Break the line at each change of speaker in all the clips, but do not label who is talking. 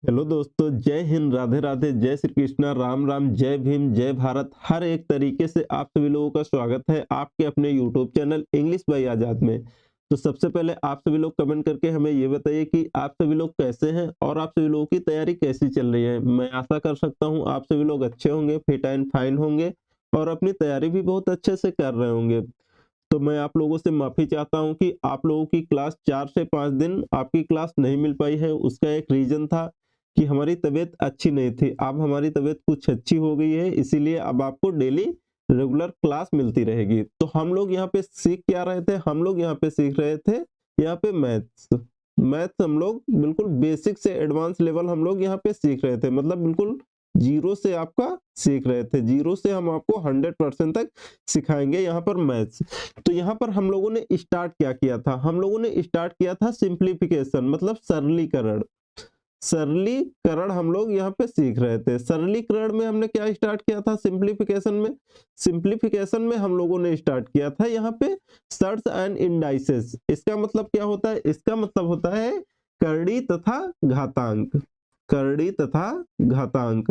Hello दोस्तों, जय हिंद, राधे राधे, जय श्री कृष्णा, राम राम, जय भीम, जय भारत। हर एक तरीके से आप सभी लोगों का स्वागत है आपके अपने यूट्यूब चैनल इंग्लिश बाय आजाद में। तो सबसे पहले आप सभी लोग कमेंट करके हमें ये बताइए कि आप सभी लोग कैसे हैं और आप सभी लोगों की तैयारी कैसी चल रही है। मैं आशा कर सकता हूँ आप सभी लोग अच्छे होंगे, फिट एंड फाइन होंगे और अपनी तैयारी भी बहुत अच्छे से कर रहे होंगे। तो मैं आप लोगों से माफ़ी चाहता हूं कि आप लोगों की क्लास 4 से 5 दिन आपकी क्लास नहीं मिल पाई है। उसका एक रीज़न था कि हमारी तबीयत अच्छी नहीं थी। अब हमारी तबीयत कुछ अच्छी हो गई है, इसीलिए अब आपको डेली रेगुलर क्लास मिलती रहेगी। तो हम लोग यहाँ पे सीख क्या रहे थे? हम लोग यहाँ पे सीख रहे थे यहाँ पे मैथ्स। मैथ्स हम लोग बिल्कुल बेसिक से एडवांस लेवल हम लोग यहाँ पे सीख रहे थे। मतलब बिल्कुल जीरो से आपका सीख रहे थे। जीरो से हम आपको 100% तक सिखाएंगे यहाँ पर मैथ्स। तो यहाँ पर हम लोगों ने स्टार्ट क्या किया था? हम लोगों ने स्टार्ट किया था सिंप्लीफिकेशन, मतलब सरलीकरण। सरलीकरण हम लोग यहाँ पे सीख रहे थे। सरलीकरण में हमने क्या स्टार्ट किया था? सिंप्लीफिकेशन में। सिंप्लीफिकेशन में हम लोगों ने स्टार्ट किया था यहाँ पे सर्ट्स एंड इंडाइसेस। इसका मतलब क्या होता है? इसका मतलब होता है करड़ी तथा घातांक। करड़ी तथा घातांक।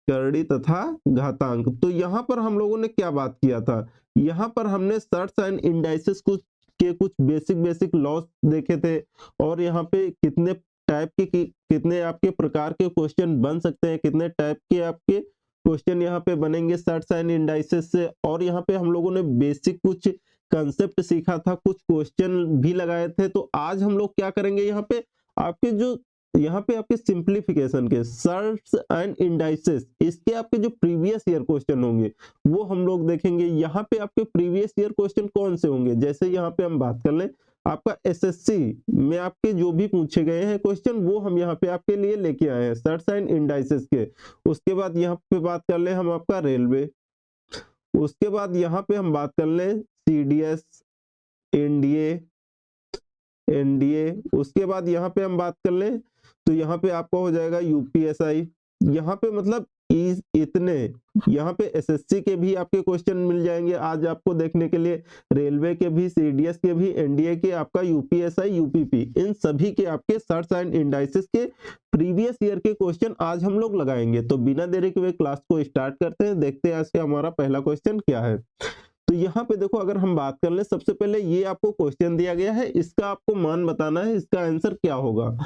करड़ी तथा घातांक। तो यहाँ पर हम लोगों ने क्या बात किया था? यहाँ पर हमने सर्ट्स एंड इंडाइसेस के कुछ बेसिक लॉस देखे थे और यहाँ पे कितने टाइप के कितने आपके प्रकार के क्वेश्चन बन सकते हैं, कितने टाइप के आपके क्वेश्चन यहाँ पे बनेंगे सर्ट्स एंड इंडाइसेस से। और यहाँ पे हम लोगों ने बेसिक कुछ कंसेप्ट सीखा था, कुछ क्वेश्चन भी लगाए थे। तो आज हम लोग क्या करेंगे? यहाँ पे आपके जो यहाँ पे आपके सिंप्लीफिकेशन के सर्ट्स एंड इंडाइसेस, इसके आपके जो प्रीवियस ईयर क्वेश्चन होंगे वो हम लोग देखेंगे। यहाँ पे आपके प्रीवियस ईयर क्वेश्चन कौन से होंगे? जैसे यहाँ पे हम बात कर लें आपका एसएससी में आपके जो भी पूछे गए हैं क्वेश्चन वो हम यहाँ पे आपके लिए लेके आए हैं सर्ट्स एंड इंडाइसेस के। उसके बाद यहाँ पे बात कर ले हम आपका रेलवे। उसके बाद यहाँ पे हम बात कर लें सीडीएस, एनडीए, एनडीए। उसके बाद यहाँ पे हम बात कर लें तो यहाँ पे आपका हो जाएगा यूपीएसआई। यहाँ पे मतलब इतने यहाँ पे एसएससी के भी आपके क्वेश्चन मिल जाएंगे आज आपको देखने के लिए, रेलवे के भी, सीडीएस के भी, एनडीए के, आपका यूपीएसआई, यूपीपी, इन सभी के आपके सर्ट्स एंड इंडाइसेस के प्रीवियस ईयर के क्वेश्चन आज हम लोग लगाएंगे। तो बिना देरी के हुए क्लास को स्टार्ट करते हैं। देखते हैं आज के हमारा पहला क्वेश्चन क्या है। तो यहाँ पे देखो, अगर हम बात कर ले, सबसे पहले ये आपको क्वेश्चन दिया गया है, इसका आपको मान बताना है, इसका आंसर क्या होगा।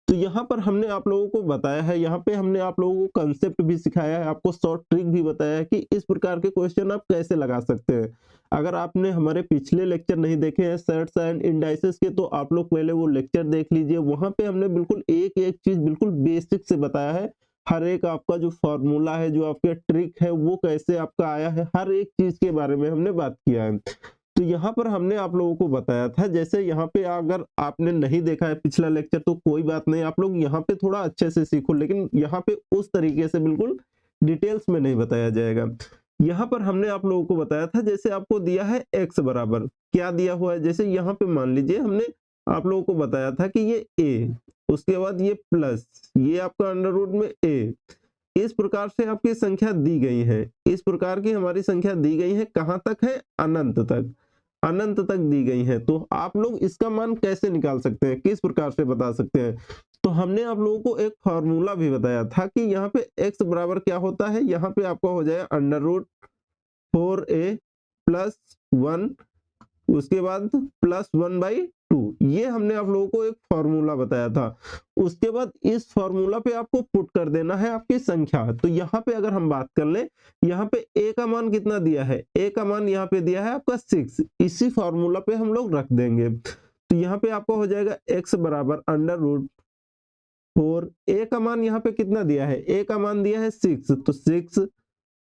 तो यहाँ पर हमने आप लोगों को बताया है, यहाँ पे हमने आप लोगों को कंसेप्ट भी सिखाया है, आपको शॉर्ट ट्रिक भी बताया है कि इस प्रकार के क्वेश्चन आप कैसे लगा सकते हैं। अगर आपने हमारे पिछले लेक्चर नहीं देखे हैं सर्ट्स एंड इंडाइसेस के, तो आप लोग पहले वो लेक्चर देख लीजिए। वहां पे हमने बिल्कुल एक एक चीज बिल्कुल बेसिक से बताया है। हर एक आपका जो फॉर्मूला है, जो आपका ट्रिक है, वो कैसे आपका आया है, हर एक चीज के बारे में हमने बात किया है। तो यहाँ पर हमने आप लोगों को बताया था, जैसे यहाँ पे अगर आपने नहीं देखा है पिछला लेक्चर तो कोई बात नहीं, आप लोग यहाँ पे थोड़ा अच्छे से सीखो, लेकिन यहाँ पे उस तरीके से बिल्कुल डिटेल्स में नहीं बताया जाएगा। यहाँ पर हमने आप लोगों को बताया था, जैसे आपको दिया है x बराबर क्या दिया हुआ है, जैसे यहाँ पे मान लीजिए हमने आप लोगों को बताया था कि ये a, उसके बाद ये प्लस, ये आपका अंडर रूट में a, इस प्रकार से आपकी संख्या दी गई है। इस प्रकार की हमारी संख्या दी गई है, कहां तक है? अनंत तक। अनंत तक दी गई है। तो आप लोग इसका मान कैसे निकाल सकते हैं, किस प्रकार से बता सकते हैं? तो हमने आप लोगों को एक फॉर्मूला भी बताया था कि यहाँ पे x बराबर क्या होता है, यहाँ पे आपका हो जाएगा अंडर रूट 4a प्लस 1, उसके बाद प्लस 1/2। ये हमने आप लोगों को एक फॉर्मूला बताया था। उसके बाद इस फॉर्मूला पे आपको पुट कर देना है आपकी संख्या। तो यहाँ पे अगर हम बात कर ले, यहाँ पे a का मान कितना दिया है? a का मान यहाँ पे दिया है आपका 6। इसी फॉर्मूला पे हम लोग रख देंगे। तो यहाँ पे आपको हो जाएगा x बराबर अंडर रूट 4, a का मान यहाँ पे कितना दिया है? a का मान दिया है 6, तो 6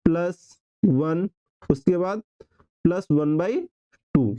प्लस 1, उसके बाद प्लस 1/2,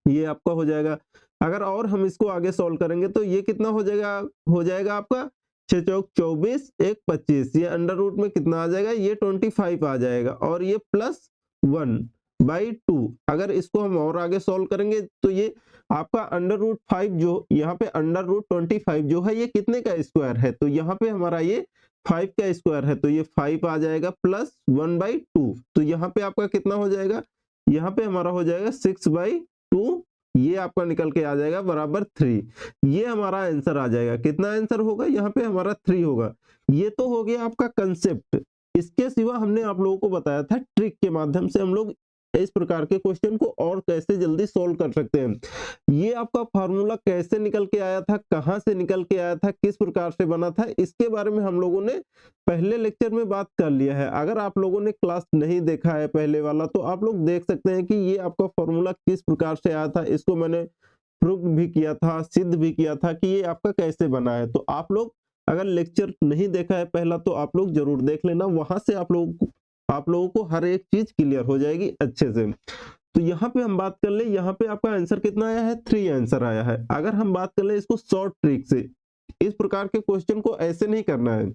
ये आपका हो जाएगा। अगर और हम इसको आगे सॉल्व करेंगे तो ये कितना हो जाएगा? हो जाएगा आपका 6 चौक 24, 1 25, ये अंडर रूट में कितना आ जाएगा? ये 25 आ जाएगा, और ये प्लस 1/2। अगर इसको हम और आगे सॉल्व करेंगे तो ये आपका अंडर रूट 5 जो यहाँ पे अंडर रूट 25 जो है, ये कितने का स्क्वायर है? तो यहाँ पे हमारा ये 5 का स्क्वायर है, तो ये 5 आ जाएगा प्लस 1/2। तो यहाँ पे आपका कितना हो जाएगा? यहाँ पे हमारा हो जाएगा 6/2 ये आपका निकल के आ जाएगा बराबर 3। ये हमारा आंसर आ जाएगा। कितना आंसर होगा यहाँ पे हमारा 3 होगा। ये तो हो गया आपका कंसेप्ट। इसके सिवा हमने आप लोगों को बताया था ट्रिक के माध्यम से हम लोग इस प्रकार के क्वेश्चन को और कैसे जल्दी सोल्व कर सकते हैं। ये आपका फार्मूला कैसे निकल के आया था, कहां से निकल के आया था, किस प्रकार से बना था, इसके बारे में हम लोगों ने पहले लेक्चर में बात कर लिया है। अगर आप लोगों ने क्लास नहीं देखा है पहले वाला तो आप लोग देख सकते हैं कि ये आपका फॉर्मूला किस प्रकार से आया था। इसको मैंने प्रूव भी किया था, सिद्ध भी किया था कि ये आपका कैसे बना है। तो आप लोग अगर लेक्चर नहीं देखा है पहला तो आप लोग जरूर देख लेना, वहां से आप लोगों को हर एक चीज क्लियर हो जाएगी अच्छे से। तो यहाँ पे हम बात कर ले, यहाँ पे आपका आंसर कितना आया है, 3 आंसर आया है। अगर हम बात कर ले इसको शॉर्ट ट्रिक से, इस प्रकार के क्वेश्चन को ऐसे नहीं करना है।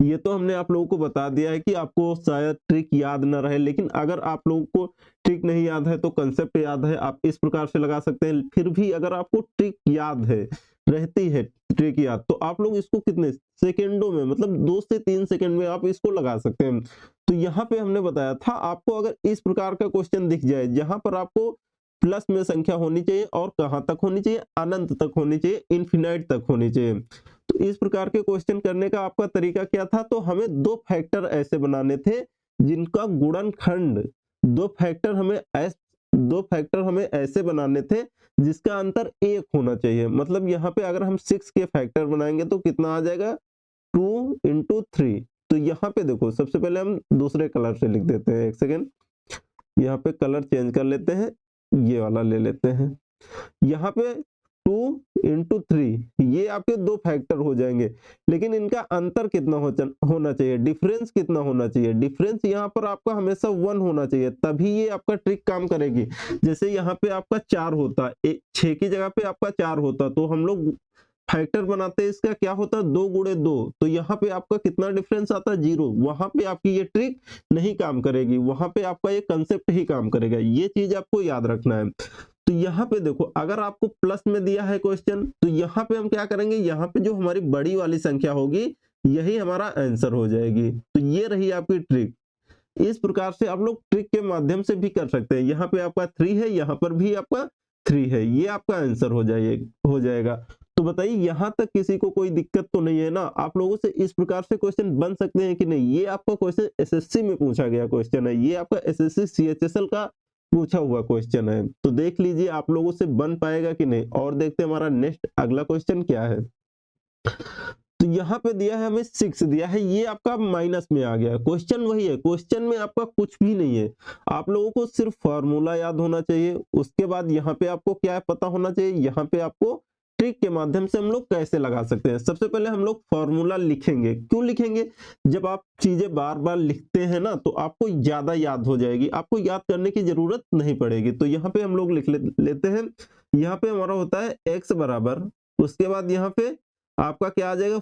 ये तो हमने आप लोगों को बता दिया है कि आपको शायद ट्रिक याद ना रहे, लेकिन अगर आप लोगों को ट्रिक नहीं याद है तो कंसेप्ट याद है, आप इस प्रकार से लगा सकते हैं। फिर भी अगर आपको ट्रिक याद है, रहती है ट्रिक याद, तो आप लोग इसको कितने सेकेंडों में, मतलब 2 से 3 सेकंड में आप इसको लगा सकते हैं। तो यहाँ पे हमने बताया था आपको अगर इस प्रकार का क्वेश्चन दिख जाए जहां पर आपको प्लस में संख्या होनी चाहिए और कहां तक होनी चाहिए, अनंत तक होनी चाहिए, इन्फिनाइट तक होनी चाहिए। तो इस प्रकार के क्वेश्चन करने का आपका तरीका क्या था, तो हमें 2 फैक्टर ऐसे बनाने थे जिनका गुणनखंड, 2 फैक्टर हमें ऐसे बनाने थे जिसका अंतर 1 होना चाहिए। मतलब यहाँ पे अगर हम 6 के फैक्टर बनाएंगे तो कितना आ जाएगा, 2 into 3। तो यहाँ पे देखो सबसे पहले हम दूसरे कलर से लिख देते हैं, एक सेकेंड, यहाँ पे कलर चेंज कर लेते हैं, ये वाला ले लेते हैं। यहाँ पे 2 into 3 ये आपके 2 फैक्टर हो जाएंगे, लेकिन इनका अंतर कितना होना चाहिए, डिफरेंस कितना होना चाहिए। डिफरेंस यहाँ पर आपका हमेशा 1 होना चाहिए, तभी ये आपका ट्रिक काम करेगी। जैसे यहाँ पे आपका 4 होता, 6 की जगह पे आपका 4 होता, तो हम लोग फैक्टर बनाते हैं इसका, क्या होता है 2 गुणे 2, तो यहाँ पे आपका कितना डिफरेंस आता है, 0। वहां पे आपकी ये ट्रिक नहीं काम करेगी, वहां पे आपका ये कंसेप्ट ही काम करेगा। ये चीज आपको याद रखना है। तो यहाँ पे देखो अगर आपको प्लस में दिया है क्वेश्चन तो यहाँ पे हम क्या करेंगे, यहाँ पे जो हमारी बड़ी वाली संख्या होगी यही हमारा आंसर हो जाएगी। तो ये रही आपकी ट्रिक। इस प्रकार से आप लोग ट्रिक के माध्यम से भी कर सकते हैं। यहाँ पे आपका 3 है, यहाँ पर भी आपका 3 है, ये आपका आंसर हो जाएगा। तो बताइए यहाँ तक किसी को कोई दिक्कत तो नहीं है ना। आप लोगों से इस प्रकार से क्वेश्चन बन सकते हैं कि नहीं। ये आपका क्वेश्चन एसएससी में पूछा गया क्वेश्चन है, ये आपका एसएससी सीएचएसएल का पूछा हुआ क्वेश्चन है। तो देख लीजिए आप लोगों से बन पाएगा कि नहीं। और देखते हैं हमारा नेक्स्ट अगला क्वेश्चन क्या है। तो यहाँ पे दिया है हमें 6 दिया है, ये आपका माइनस में आ गया। क्वेश्चन वही है, क्वेश्चन में आपका कुछ भी नहीं है। आप लोगों को सिर्फ फॉर्मूला याद होना चाहिए, उसके बाद यहाँ पे आपको क्या है पता होना चाहिए, यहाँ पे आपको ट्रिक के माध्यम से हम लोग कैसे लगा सकते हैं। सबसे पहले हम लोग फॉर्मूला लिखेंगे। क्यों लिखेंगे, जब आप चीजें बार बार लिखते हैं ना तो आपको ज्यादा याद हो जाएगी, आपको याद करने की जरूरत नहीं पड़ेगी। तो यहाँ पे हम लोग लिख लेते हैं। यहाँ पे हमारा होता है x बराबर, उसके बाद यहाँ पे आपका क्या आ जाएगा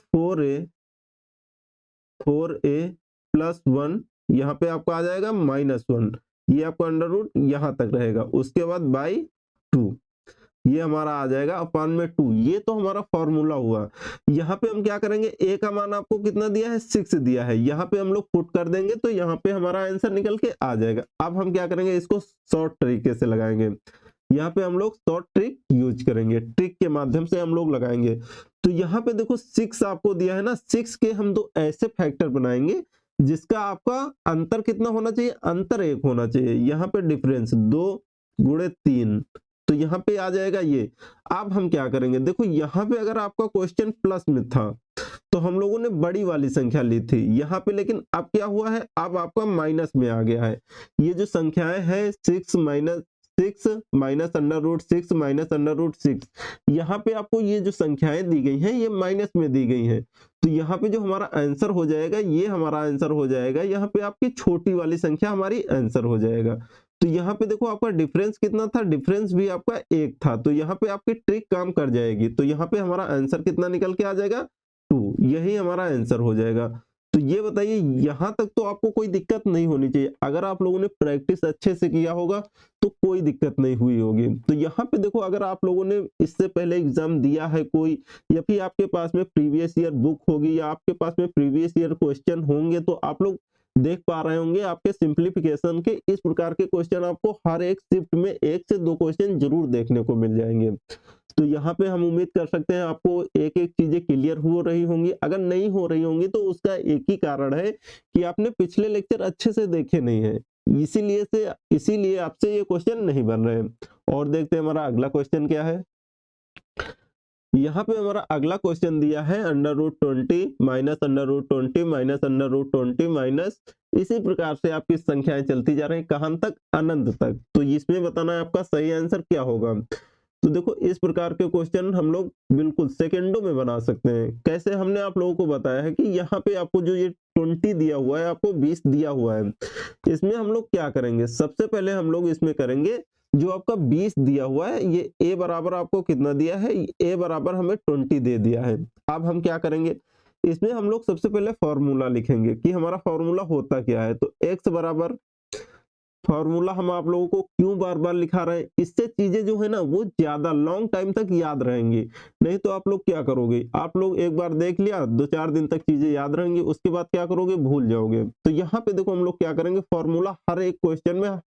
4a प्लस 1, यहाँ पे आपका आ जाएगा -1, ये आपका अंडर रूट यहाँ तक रहेगा। उसके बाद बाई 2 ये हमारा आ जाएगा अपान में 2। ये तो हमारा फॉर्मूला हुआ। यहाँ पे हम क्या करेंगे, a का मान आपको कितना दिया है 6 दिया है, यहाँ पे हम लोग पुट कर देंगे तो यहाँ पे हमारा आंसर निकल के आ जाएगा। अब हम क्या करेंगे, इसको शॉर्ट तरीके से लगाएंगे। यहाँ पे हम लोग शॉर्ट ट्रिक यूज करेंगे, ट्रिक के माध्यम से हम लोग लगाएंगे। तो यहाँ पे देखो 6 आपको दिया है ना, 6 के हम 2 ऐसे फैक्टर बनाएंगे जिसका आपका अंतर कितना होना चाहिए, अंतर 1 होना चाहिए। यहाँ पे डिफरेंस 2 गुणे 3, तो यहाँ पे आ जाएगा ये। अब हम क्या करेंगे, देखो यहाँ पे अगर आपका क्वेश्चन प्लस में था तो हम लोगों ने बड़ी वाली संख्या ली थी यहाँ पे, लेकिन अब क्या हुआ है, अब आपका माइनस में आ गया है। ये जो संख्याएं हैं 6 minus under root 6 minus under root 6, यहाँ पे आपको ये जो संख्याएं दी गई हैं ये माइनस में दी गई हैं। तो यहाँ पे जो हमारा आंसर हो जाएगा ये हमारा आंसर हो जाएगा, यहाँ पे आपकी छोटी वाली संख्या हमारी आंसर हो जाएगा। तो यहाँ पे देखो आपका डिफरेंस कितना था, डिफरेंस भी आपका 1 था, तो यहाँ पे आपकी ट्रिक काम कर जाएगी। तो यहाँ पे हमारा आंसर कितना निकल के आ जाएगा 2, यही हमारा आंसर हो जाएगा। तो ये बताइए यहाँ तक तो आपको कोई दिक्कत नहीं होनी चाहिए। अगर आप लोगों ने प्रैक्टिस अच्छे से किया होगा तो कोई दिक्कत नहीं हुई होगी। तो यहाँ पे देखो अगर आप लोगों ने इससे पहले एग्जाम दिया है कोई, या फिर आपके पास में प्रीवियस ईयर बुक होगी या आपके पास में प्रीवियस ईयर क्वेश्चन होंगे, तो आप लोग देख पा रहे होंगे आपके सिंप्लीफिकेशन के इस प्रकार के क्वेश्चन आपको हर एक शिफ्ट में 1 से 2 क्वेश्चन जरूर देखने को मिल जाएंगे। तो यहाँ पे हम उम्मीद कर सकते हैं आपको एक-एक चीजें क्लियर हो रही होंगी। अगर नहीं हो रही होंगी तो उसका एक ही कारण है कि आपने पिछले लेक्चर अच्छे से देखे नहीं है, इसीलिए आपसे ये क्वेश्चन नहीं बन रहे हैं। और देखते हैं हमारा अगला क्वेश्चन क्या है। यहाँ पे हमारा अगला क्वेश्चन दिया है √20 माइनस √20 माइनस √20 माइनस, इसी प्रकार से आपकी संख्याएं चलती जा रही हैं कहां तक, अनंत तक। तो इसमें बताना है आपका सही आंसर क्या होगा। तो देखो इस प्रकार के क्वेश्चन हम लोग बिल्कुल सेकंडों में बना सकते हैं। कैसे, हमने आप लोगों को बताया है कि यहाँ पे आपको जो ये 20 दिया हुआ है, आपको 20 दिया हुआ है, इसमें हम लोग क्या करेंगे, सबसे पहले हम लोग इसमें करेंगे जो आपका 20 दिया हुआ है, ये a बराबर आपको कितना दिया है, a बराबर हमें 20 दे दिया है। अब हम क्या करेंगे, इसमें हम लोग सबसे पहले फॉर्मूला लिखेंगे कि हमारा फॉर्मूला होता क्या है। तो x बराबर, फॉर्मूला हम आप लोगों को क्यों बार बार लिखा रहे हैं, इससे चीजें जो है ना वो ज्यादा लॉन्ग टाइम तक याद रहेंगी। नहीं तो आप लोग क्या करोगे, आप लोग एक बार देख लिया 2-4 दिन तक चीजें याद रहेंगी, उसके बाद क्या करोगे, भूल जाओगे। तो यहाँ पे देखो हम लोग क्या करेंगे, फॉर्मूला हर एक क्वेश्चन में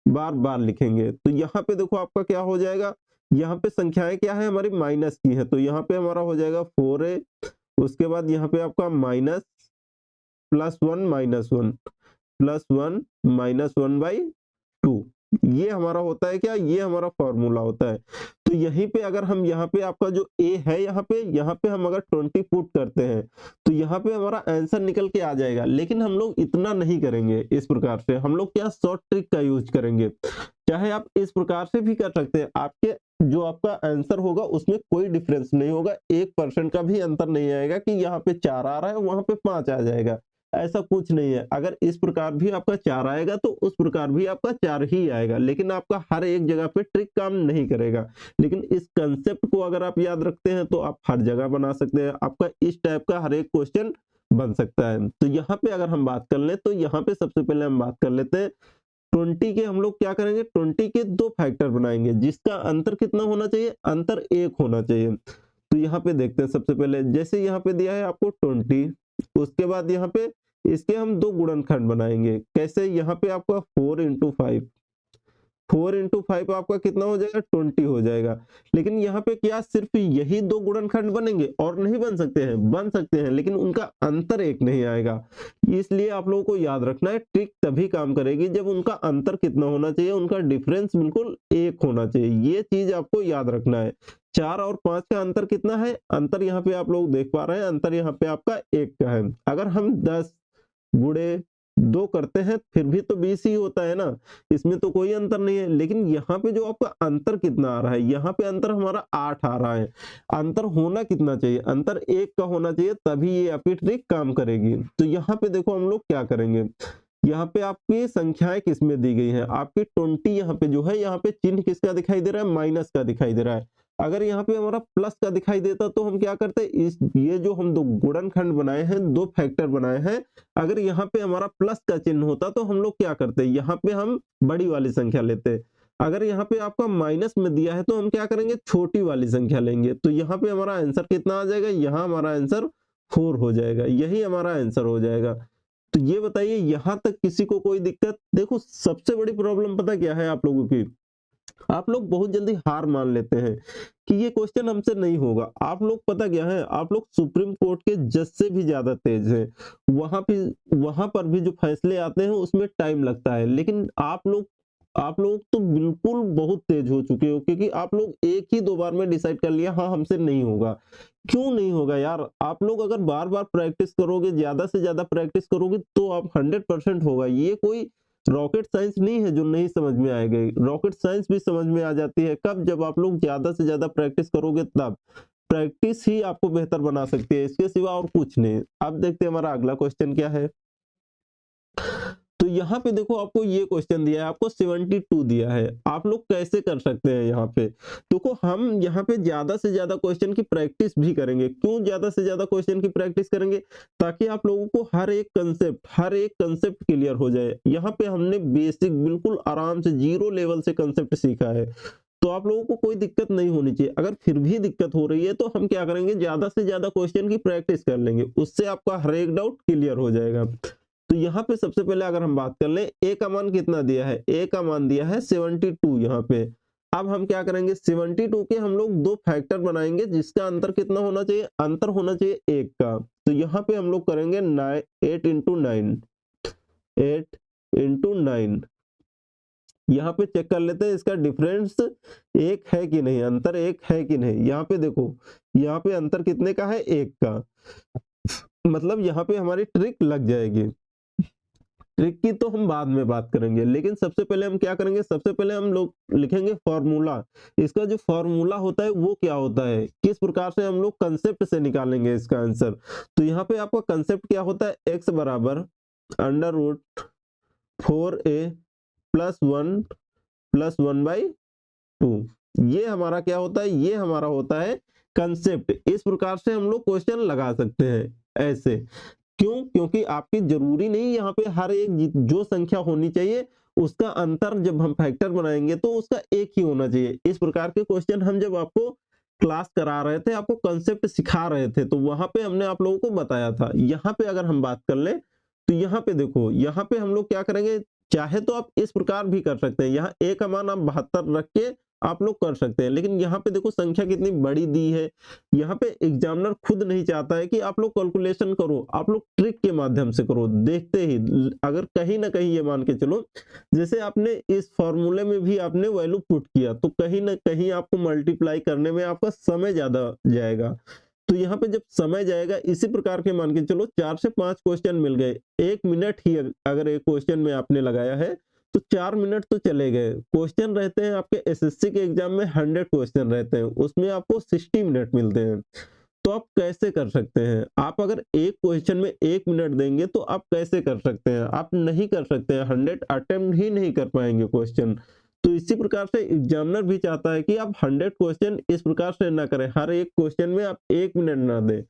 बार बार लिखेंगे। तो यहाँ पे देखो आपका क्या हो जाएगा, यहाँ पे संख्याएं क्या है हमारी, माइनस की है, तो यहाँ पे हमारा हो जाएगा 4a, उसके बाद यहाँ पे आपका माइनस +1 -1 +1 -1/2, ये हमारा होता है क्या, ये हमारा फॉर्मूला होता है। तो यहीं पे अगर हम यहाँ पे आपका जो a है, यहाँ पे हम अगर 20 पुट करते हैं तो यहाँ पे हमारा आंसर निकल के आ जाएगा। लेकिन हम लोग इतना नहीं करेंगे, इस प्रकार से हम लोग क्या शॉर्ट ट्रिक का यूज करेंगे। चाहे आप इस प्रकार से भी कर सकते हैं, आपके जो आपका आंसर होगा उसमें कोई डिफरेंस नहीं होगा, 1% का भी अंतर नहीं आएगा कि यहाँ पे 4 आ रहा है वहां पे 5 आ जाएगा, ऐसा कुछ नहीं है। अगर इस प्रकार भी आपका 4 आएगा तो उस प्रकार भी आपका 4 ही आएगा, लेकिन आपका हर एक जगह पे ट्रिक काम नहीं करेगा। लेकिन इस कंसेप्ट को अगर आप याद रखते हैं तो आप हर जगह बना सकते हैं, आपका इस टाइप का हर एक क्वेश्चन बन सकता है। तो यहाँ पे अगर हम बात कर लें तो यहाँ पे सबसे पहले हम बात कर लेते हैं 20 के, हम लोग क्या करेंगे, 20 के 2 फैक्टर बनाएंगे जिसका अंतर कितना होना चाहिए, अंतर 1 होना चाहिए। तो यहाँ पे देखते हैं सबसे पहले, जैसे यहाँ पे दिया है आपको 20, उसके बाद यहाँ पे इसके हम 2 गुणनखंड बनाएंगे। कैसे, यहाँ पे आपका 4 × 5, 4 × 5 आपका कितना हो जाएगा, 20 हो जाएगा। लेकिन यहाँ पे क्या सिर्फ यही 2 गुणनखंड बनेंगे और नहीं बन सकते हैं, बन सकते हैं, लेकिन उनका अंतर 1 नहीं आएगा। इसलिए आप लोगों को याद रखना है, ट्रिक तभी काम करेगी जब उनका अंतर कितना होना चाहिए, उनका डिफरेंस बिल्कुल 1 होना चाहिए। ये चीज आपको याद रखना है। 4 और 5 का अंतर कितना है, अंतर यहाँ पे आप लोग देख पा रहे हैं, अंतर यहाँ पे आपका 1 का है। अगर हम 10 गुणे 2 करते हैं फिर भी तो 20 ही होता है ना, इसमें तो कोई अंतर नहीं है। लेकिन यहाँ पे जो आपका अंतर कितना आ रहा है, यहाँ पे अंतर हमारा 8 आ रहा है। अंतर होना कितना चाहिए, अंतर 1 का होना चाहिए, तभी ये आपकी ट्रिक काम करेगी। तो यहाँ पे देखो हम लोग क्या करेंगे, यहाँ पे आपकी संख्याएं किसमें दी गई हैं, आपकी 20 यहाँ पे जो है, यहाँ पे चिन्ह किसका दिखाई दे रहा है, माइनस का दिखाई दे रहा है। अगर यहाँ पे हमारा प्लस का दिखाई देता तो हम क्या करते, इस ये जो हम 2 गुणनखंड बनाए हैं, 2 फैक्टर बनाए हैं, अगर यहाँ पे हमारा प्लस का चिन्ह होता तो हम लोग क्या करते, यहाँ पे हम बड़ी वाली संख्या लेते। अगर यहाँ पे आपका माइनस में दिया है तो हम क्या करेंगे, छोटी वाली संख्या लेंगे। तो यहाँ पे हमारा आंसर कितना आ जाएगा, यहाँ हमारा आंसर 4 हो जाएगा, यही हमारा आंसर हो जाएगा। तो ये बताइए यहाँ तक किसी को कोई दिक्कत। देखो सबसे बड़ी प्रॉब्लम पता क्या है आप लोगों की, आप लोग बहुत जल्दी हार मान लेते हैं कि ये क्वेश्चन हमसे नहीं होगा। आप लोग पता क्या है, आप लोग सुप्रीम कोर्ट के जज से भी ज्यादा तेज हैं, वहां पर भी जो फैसले आते हैं उसमें टाइम लगता है। लेकिन आप लोग तो बिल्कुल बहुत तेज हो चुके हो, क्योंकि आप लोग एक ही 2 बार में डिसाइड कर लिया हाँ हमसे नहीं होगा। क्यों नहीं होगा यार, आप लोग अगर बार बार प्रैक्टिस करोगे, ज्यादा से ज्यादा प्रैक्टिस करोगे तो आप 100% होगा। ये कोई रॉकेट साइंस नहीं है जो नहीं समझ में आएगा, रॉकेट साइंस भी समझ में आ जाती है कब, जब आप लोग ज्यादा से ज्यादा प्रैक्टिस करोगे तब। प्रैक्टिस ही आपको बेहतर बना सकती है, इसके सिवा और कुछ नहीं। अब देखते हैं हमारा अगला क्वेश्चन क्या है। तो यहाँ पे देखो आपको ये क्वेश्चन दिया है, आपको 72 दिया है। आप लोग कैसे कर सकते हैं, यहाँ पे देखो हम यहाँ पे ज्यादा से ज्यादा क्वेश्चन की प्रैक्टिस भी करेंगे। क्यों ज्यादा से ज्यादा क्वेश्चन की प्रैक्टिस करेंगे, ताकि आप लोगों को हर एक कंसेप्ट क्लियर हो जाए। यहाँ पे हमने बेसिक बिल्कुल आराम से 0 लेवल से कंसेप्ट सीखा है, तो आप लोगों को कोई दिक्कत नहीं होनी चाहिए। अगर फिर भी दिक्कत हो रही है तो हम क्या करेंगे, ज्यादा से ज्यादा क्वेश्चन की प्रैक्टिस कर लेंगे, उससे आपका हर एक डाउट क्लियर हो जाएगा। तो यहाँ पे सबसे पहले अगर हम बात कर लें, ए का मान कितना दिया है, ए का मान दिया है 72 यहाँ पे। अब हम क्या करेंगे, 72 के हम लोग दो फैक्टर बनाएंगे जिसका अंतर कितना होना चाहिए, अंतर होना चाहिए 1 का। तो यहाँ पे हम लोग करेंगे 8 इंटू 9, 8 इंटू 9। यहाँ पे चेक कर लेते हैं इसका डिफरेंस एक है कि नहीं, अंतर एक है कि नहीं। यहाँ पे देखो, यहाँ पे अंतर कितने का है, 1 का, मतलब यहाँ पे हमारी ट्रिक लग जाएगी। ट्रिक की तो हम बाद में बात करेंगे, लेकिन सबसे पहले हम क्या करेंगे, सबसे पहले हम लोग लिखेंगे फॉर्मूला। इसका जो फॉर्मूला होता है वो क्या होता है, किस प्रकार से हम लोग कंसेप्ट से निकालेंगे इसका आंसर। तो यहाँ पे आपका कंसेप्ट क्या होता है, x बराबर अंडर रूट 4a प्लस 1 ये हमारा क्या होता है, ये हमारा होता है कंसेप्ट। इस प्रकार से हम लोग क्वेश्चन लगा सकते हैं ऐसे। क्यों, क्योंकि आपकी जरूरी नहीं यहाँ पे हर एक जो संख्या होनी चाहिए उसका अंतर जब हम फैक्टर बनाएंगे तो उसका एक ही होना चाहिए। इस प्रकार के क्वेश्चन हम जब आपको क्लास करा रहे थे, आपको कंसेप्ट सिखा रहे थे, तो वहां पे हमने आप लोगों को बताया था। यहाँ पे अगर हम बात कर लें तो यहाँ पे देखो, यहाँ पे हम लोग क्या करेंगे, चाहे तो आप इस प्रकार भी कर सकते हैं, यहाँ ए का मान आप 72 रख के आप लोग कर सकते हैं, लेकिन यहाँ पे देखो संख्या कितनी बड़ी दी है। यहाँ पे एग्जामिनर खुद नहीं चाहता है कि आप लोग कैलकुलेशन करो, आप लोग ट्रिक के माध्यम से करो। देखते ही अगर कहीं ना कहीं ये मान के चलो, जैसे आपने इस फॉर्मूले में भी आपने वैल्यू पुट किया तो कहीं ना कहीं आपको मल्टीप्लाई करने में आपका समय ज्यादा जाएगा। तो यहाँ पे जब समय जाएगा, इसी प्रकार के मान के चलो 4 से 5 क्वेश्चन मिल गए, 1 मिनट ही अगर एक क्वेश्चन में आपने लगाया है तो 4 मिनट तो चले गए। क्वेश्चन रहते हैं आपके एसएससी के एग्जाम में 100 क्वेश्चन रहते हैं, उसमें आपको 60 मिनट मिलते हैं। तो आप कैसे कर सकते हैं, आप अगर एक क्वेश्चन में 1 मिनट देंगे तो आप कैसे कर सकते हैं, आप नहीं कर सकते हैं, 100 अटेम्प्ट ही नहीं कर पाएंगे क्वेश्चन। तो इसी प्रकार से एग्जामिनर भी चाहता है कि आप 100 क्वेश्चन इस प्रकार से ना करें, हर एक क्वेश्चन में आप 1 मिनट ना दें।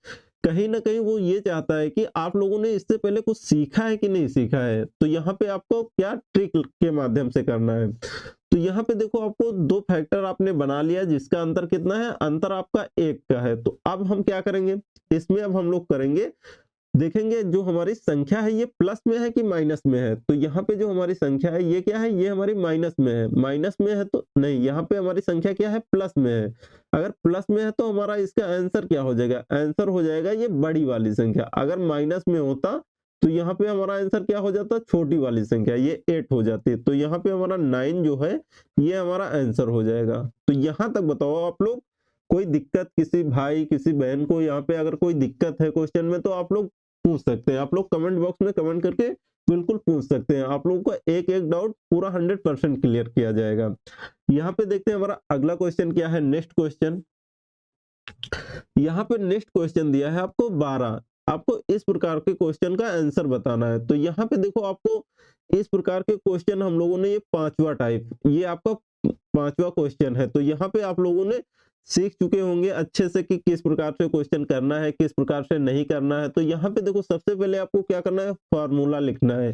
कहीं ना कहीं वो ये चाहता है कि आप लोगों ने इससे पहले कुछ सीखा है कि नहीं सीखा है। तो यहाँ पे आपको क्या ट्रिक के माध्यम से करना है, तो यहाँ पे देखो आपको दो फैक्टर आपने बना लिया जिसका अंतर कितना है, अंतर आपका 1 का है। तो अब हम क्या करेंगे, इसमें अब हम लोग करेंगे, देखेंगे जो हमारी संख्या है ये प्लस में है कि माइनस में है। तो यहाँ पे जो हमारी संख्या है ये क्या है, ये हमारी माइनस में है। माइनस में है तो नहीं, यहाँ पे हमारी संख्या क्या है, प्लस में है। अगर प्लस में है तो हमारा इसका आंसर क्या हो जाएगा, आंसर हो जाएगा ये बड़ी वाली संख्या। अगर माइनस में होता तो यहाँ पे हमारा आंसर क्या हो जाता, छोटी वाली संख्या, ये 8 हो जाती। तो यहाँ पे हमारा 9 जो है ये हमारा आंसर हो जाएगा। तो यहाँ तक बताओ आप लोग, कोई दिक्कत किसी भाई किसी बहन को यहाँ पे अगर कोई दिक्कत है क्वेश्चन में तो आप लोग पूछ सकते हैं, आप लोग कमेंट बॉक्स में कमेंट करके बिल्कुल पूछ सकते हैं। आप लोगों का एक एक डाउट पूरा 100% क्लियर किया जाएगा। यहाँ पे देखते हैं हमारा अगला क्वेश्चन क्या है, नेक्स्ट क्वेश्चन। यहाँ पे नेक्स्ट क्वेश्चन दिया है आपको 12, आपको इस प्रकार के क्वेश्चन का आंसर बताना है। तो यहाँ पे देखो आपको इस प्रकार के क्वेश्चन हम लोगों ने, ये 5वां टाइप, ये आपका 5वां क्वेश्चन है। तो यहाँ पे आप लोगों ने सीख चुके होंगे अच्छे से कि किस प्रकार से क्वेश्चन करना है, किस प्रकार से नहीं करना है। तो यहाँ पे देखो सबसे पहले आपको क्या करना है, फॉर्मूला लिखना है।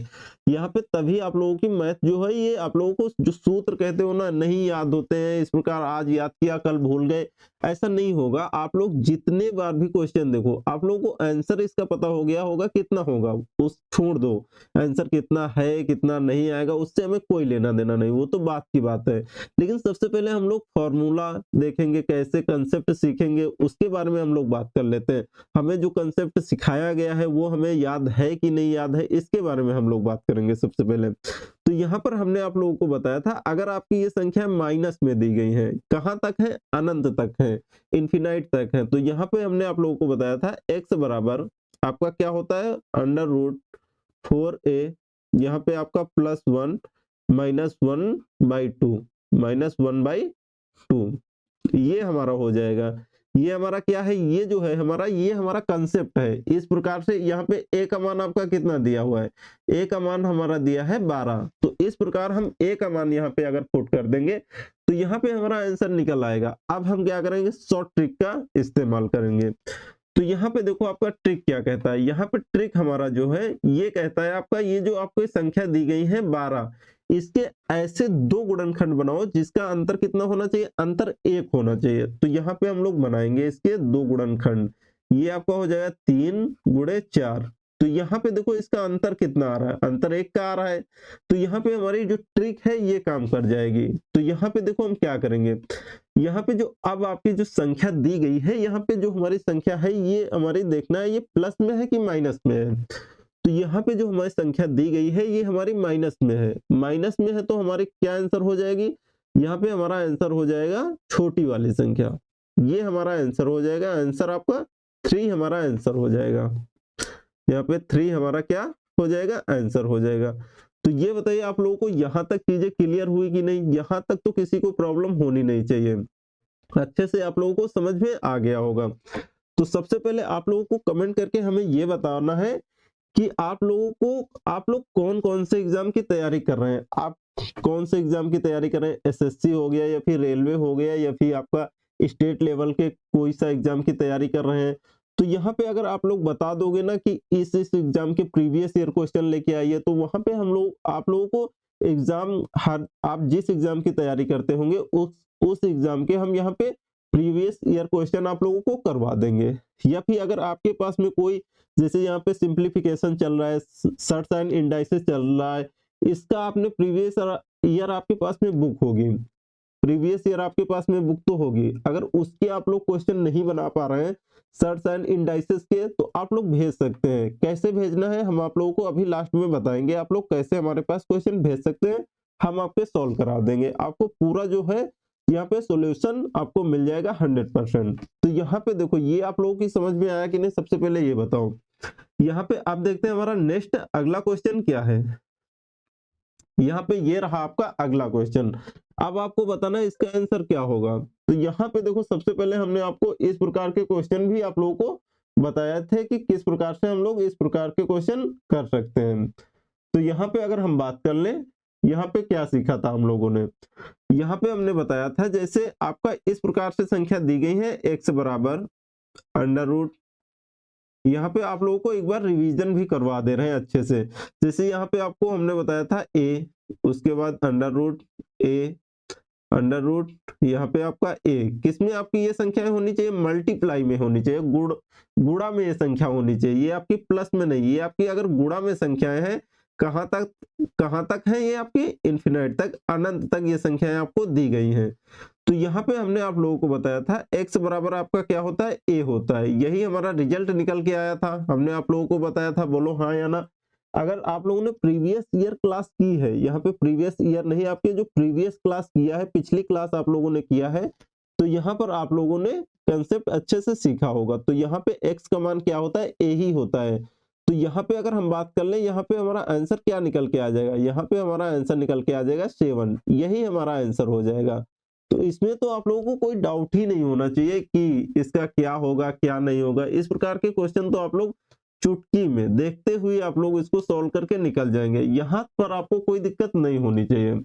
यहाँ पे तभी आप लोगों की मैथ जो है, ये आप लोगों को जो सूत्र कहते हो ना, नहीं याद होते हैं इस प्रकार, आज याद किया कल भूल गए, ऐसा नहीं होगा। आप लोग जितने बार भी क्वेश्चन देखो, आप लोगों को आंसर इसका पता हो गया होगा कितना होगा, उस छोड़ दो आंसर कितना है कितना नहीं आएगा, उससे हमें कोई लेना देना नहीं, वो तो बात की बात है। लेकिन सबसे पहले हम लोग फॉर्मूला देखेंगे, कैसे कंसेप्ट सीखेंगे उसके बारे में हम लोग बात कर लेते हैं। हमें जो कंसेप्ट सिखाया गया है वो हमें याद है कि नहीं याद है, इसके बारे में हम लोग बात करेंगे सबसे पहले। तो यहाँ पर हमने आप लोगों को बताया था, अगर आपकी ये संख्या माइनस में दी गई है, कहाँ तक है, अनंत तक है, इन्फिनाइट तक है। तो यहाँ पे हमने आप लोगों को बताया था x बराबर आपका क्या होता है, अंडर रूट 4a, यहाँ पे आपका +1 -1/2, -1/2, ये हमारा हो जाएगा। ये हमारा क्या है, ये जो है हमारा, ये हमारा कंसेप्ट है। इस प्रकार से यहाँ पे a का मान आपका कितना दिया हुआ है, a का मान हमारा दिया है 12। तो इस प्रकार हम a का मान यहाँ पे अगर पुट कर देंगे तो यहाँ पे हमारा आंसर निकल आएगा। अब हम क्या करेंगे, शॉर्ट ट्रिक का इस्तेमाल करेंगे। तो यहाँ पे देखो आपका ट्रिक क्या कहता है, यहाँ पे ट्रिक हमारा जो है ये कहता है आपका, ये जो आपको संख्या दी गई है 12, इसके ऐसे दो गुणनखंड बनाओ जिसका अंतर कितना होना चाहिए, अंतर 1 होना चाहिए। तो यहाँ पे हम लोग बनाएंगे इसके दो गुणनखंड, ये आपका हो जाएगा 3 × 4, तो यहाँ पे देखो इसका अंतर कितना आ रहा है, अंतर 1 का आ रहा है। तो यहाँ पे हमारी जो ट्रिक है ये काम कर जाएगी। तो यहाँ पे देखो हम क्या करेंगे, यहाँ पे जो अब आपकी जो संख्या दी गई है, यहाँ पे जो हमारी संख्या है ये हमारी देखना है ये प्लस में है कि माइनस में है। तो यहाँ पे जो हमारी संख्या दी गई है ये हमारी माइनस में है। माइनस में है तो हमारी क्या आंसर हो जाएगी, यहाँ पे हमारा आंसर हो जाएगा छोटी वाली संख्या। ये हमारा आंसर हो जाएगा, आंसर आपका 3 हमारा आंसर हो जाएगा। यहाँ पे 3 हमारा क्या हो जाएगा, आंसर हो जाएगा। तो ये बताइए आप लोगों को यहाँ तक चीजें क्लियर हुई कि नहीं, यहाँ तक तो किसी को प्रॉब्लम होनी नहीं चाहिए, अच्छे से आप लोगों को समझ में आ गया होगा। तो सबसे पहले आप लोगों को कमेंट करके हमें ये बताना है कि आप लोग कौन कौन से एग्जाम की तैयारी कर रहे हैं, आप कौन से एग्जाम की तैयारी कर रहे हैं, एसएससी हो गया या फिर रेलवे हो गया या फिर आपका स्टेट लेवल के कोई सा एग्जाम की तैयारी कर रहे हैं। तो यहाँ पे अगर आप लोग बता दोगे ना कि इस एग्जाम के प्रीवियस ईयर क्वेश्चन लेके आइए, तो वहां पे आप लोगों को एग्जाम आप जिस एग्जाम की तैयारी करते होंगे उस एग्जाम के हम यहाँ पे प्रीवियस ईयर क्वेश्चन आप लोगों को करवा देंगे। या फिर अगर आपके पास में कोई जैसे यहाँ पे सिंप्लीफिकेशन चल रहा है, सर्ट्स एंड इंडाइसेस चल रहा है, इसका आपने प्रीवियस ईयर आपके पास में बुक होगी, प्रीवियस ईयर आपके पास में बुक तो होगी। अगर उसके आप लोग क्वेश्चन नहीं बना पा रहे हैं सर्ट्स एंड इंडाइसेस के, तो आप लोग भेज सकते हैं। कैसे भेजना है हम आप लोगों को अभी लास्ट में बताएंगे, आप लोग कैसे हमारे पास क्वेश्चन भेज सकते हैं, हम आपके सॉल्व करा देंगे। आपको पूरा जो है यहाँ पे सॉल्यूशन आपको मिल जाएगा 100%। तो यहाँ पे देखो ये आप लोगों की समझ में आया कि नहीं, सबसे पहले ये बताओ। यहाँ पे आप देखते हैं हमारा नेक्स्ट अगला क्वेश्चन क्या है। यहाँ पे ये रहा आपका अगला क्वेश्चन। अब आपको बताना है इसका आंसर क्या होगा। तो यहाँ पे देखो सबसे पहले हमने आपको इस प्रकार के क्वेश्चन भी आप लोगों को बताया थे कि किस प्रकार से हम लोग इस प्रकार के क्वेश्चन कर सकते हैं। तो यहाँ पे अगर हम बात कर लें, यहाँ पे क्या सीखा था हम लोगों ने, यहाँ पे हमने बताया था जैसे आपका इस प्रकार से संख्या दी गई है x बराबर अंडर रूट, यहाँ पे आप लोगों को एक बार रिवीजन भी करवा दे रहे हैं अच्छे से। जैसे यहाँ पे आपको हमने बताया था a, उसके बाद under root a, under root यहाँ पे आपका a, किसमें आपकी ये संख्याएं होनी चाहिए, मल्टीप्लाई में होनी चाहिए, गुणा में ये संख्या होनी चाहिए, ये आपकी प्लस में नहीं। ये आपकी अगर गुणा में संख्याएं हैं, कहां तक है ये आपकी इन्फिनिट तक, अनंत तक ये संख्याएं आपको दी गई हैं। तो यहाँ पे हमने आप लोगों को बताया था x बराबर आपका क्या होता है, a होता है। यही हमारा रिजल्ट निकल के आया था, हमने आप लोगों को बताया था, बोलो हाँ या ना। अगर आप लोगों ने प्रीवियस ईयर क्लास की है, यहाँ पे प्रीवियस ईयर नहीं, आपके जो प्रीवियस क्लास किया है, पिछली क्लास आप लोगों ने किया है, तो यहाँ पर आप लोगों ने कंसेप्ट अच्छे से सीखा होगा। तो यहाँ पे x का मान क्या होता है, a ही होता है। तो यहाँ पे अगर हम बात कर लें, यहाँ पे हमारा आंसर क्या निकल के आ जाएगा, यहाँ पे हमारा आंसर निकल के आ जाएगा 7, यही हमारा आंसर हो जाएगा। तो इसमें तो आप लोगों को कोई डाउट ही नहीं होना चाहिए कि इसका क्या होगा क्या नहीं होगा। इस प्रकार के क्वेश्चन तो आप लोग चुटकी में देखते हुए आप लोग इसको सॉल्व करके निकल जाएंगे, यहाँ पर आपको कोई दिक्कत नहीं होनी चाहिए।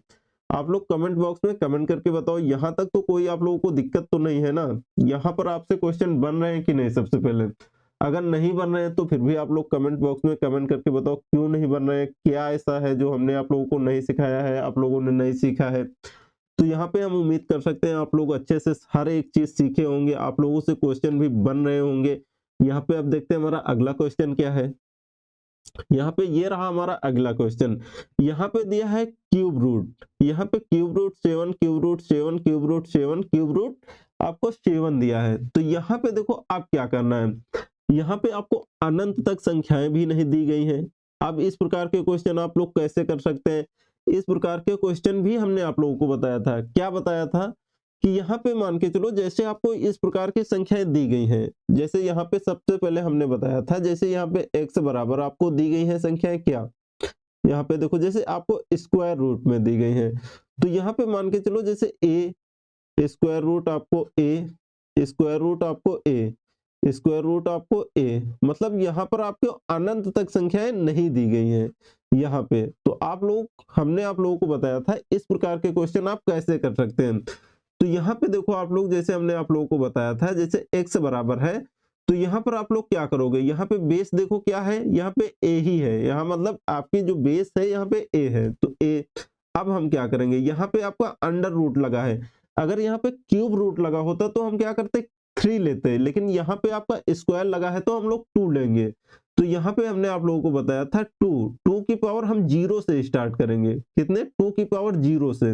आप लोग कमेंट बॉक्स में कमेंट करके बताओ, यहाँ तक तो कोई आप लोगों को दिक्कत तो नहीं है ना, यहाँ पर आपसे क्वेश्चन बन रहे हैं कि नहीं। सबसे पहले अगर नहीं बन रहे हैं तो फिर भी आप लोग कमेंट बॉक्स में कमेंट करके बताओ क्यों नहीं बन रहे हैं, क्या ऐसा है जो हमने आप लोगों को नहीं सिखाया है, आप लोगों ने नहीं सीखा है। तो यहाँ पे हम उम्मीद कर सकते हैं आप लोग अच्छे से हर एक चीज सीखे होंगे, आप लोगों से क्वेश्चन भी बन रहे होंगे। यहाँ पे अब देखते हैं हमारा अगला क्वेश्चन क्या है। यहाँ पे ये रहा हमारा अगला क्वेश्चन, यहाँ पे दिया है क्यूब रूट, यहाँ पे cube root 7, cube root 7, cube root 7, cube root आपको 7 दिया है। तो यहाँ पे देखो आप क्या करना है, यहाँ पे आपको अनंत तक संख्याएं भी नहीं दी गई हैं। अब इस प्रकार के क्वेश्चन आप लोग कैसे कर सकते हैं, इस प्रकार के क्वेश्चन भी हमने आप लोगों को बताया था। क्या बताया था कि यहाँ पे मान के चलो जैसे आपको इस प्रकार की संख्याएं दी गई हैं, जैसे यहाँ पे सबसे पहले हमने बताया था, जैसे यहाँ पे x बराबर आपको दी गई है संख्याएं, क्या यहाँ पे देखो जैसे आपको स्क्वायर रूट में दी गई है। तो यहाँ पे मान के चलो जैसे a स्क्वायर रूट आपको a स्क्वायर रूट आपको a स्क्वायर रूट आपको a, मतलब यहाँ पर आपको अनंत तक संख्याएं नहीं दी गई हैं यहाँ पे। तो हमने आप लोगों को बताया था इस प्रकार के क्वेश्चन आप कैसे कर सकते हैं। तो यहाँ पे देखो आप लोग जैसे हमने आप लोगों को बताया था, जैसे x बराबर है, तो यहाँ पर आप लोग क्या करोगे, यहाँ पे बेस देखो क्या है, यहाँ पे a ही है, यहाँ मतलब आपकी जो बेस है यहाँ पे a है, तो a। अब हम क्या करेंगे, यहाँ पे आपका अंडर रूट लगा है, अगर यहाँ पे क्यूब रूट लगा होता तो हम क्या करते 3 लेते, लेकिन यहाँ पे आपका स्क्वायर लगा है तो हम लोग 2 लेंगे। तो यहाँ पे हमने आप लोगों को बताया था 2 की पावर हम 0 से स्टार्ट करेंगे। कितने? 2 की पावर 0 से।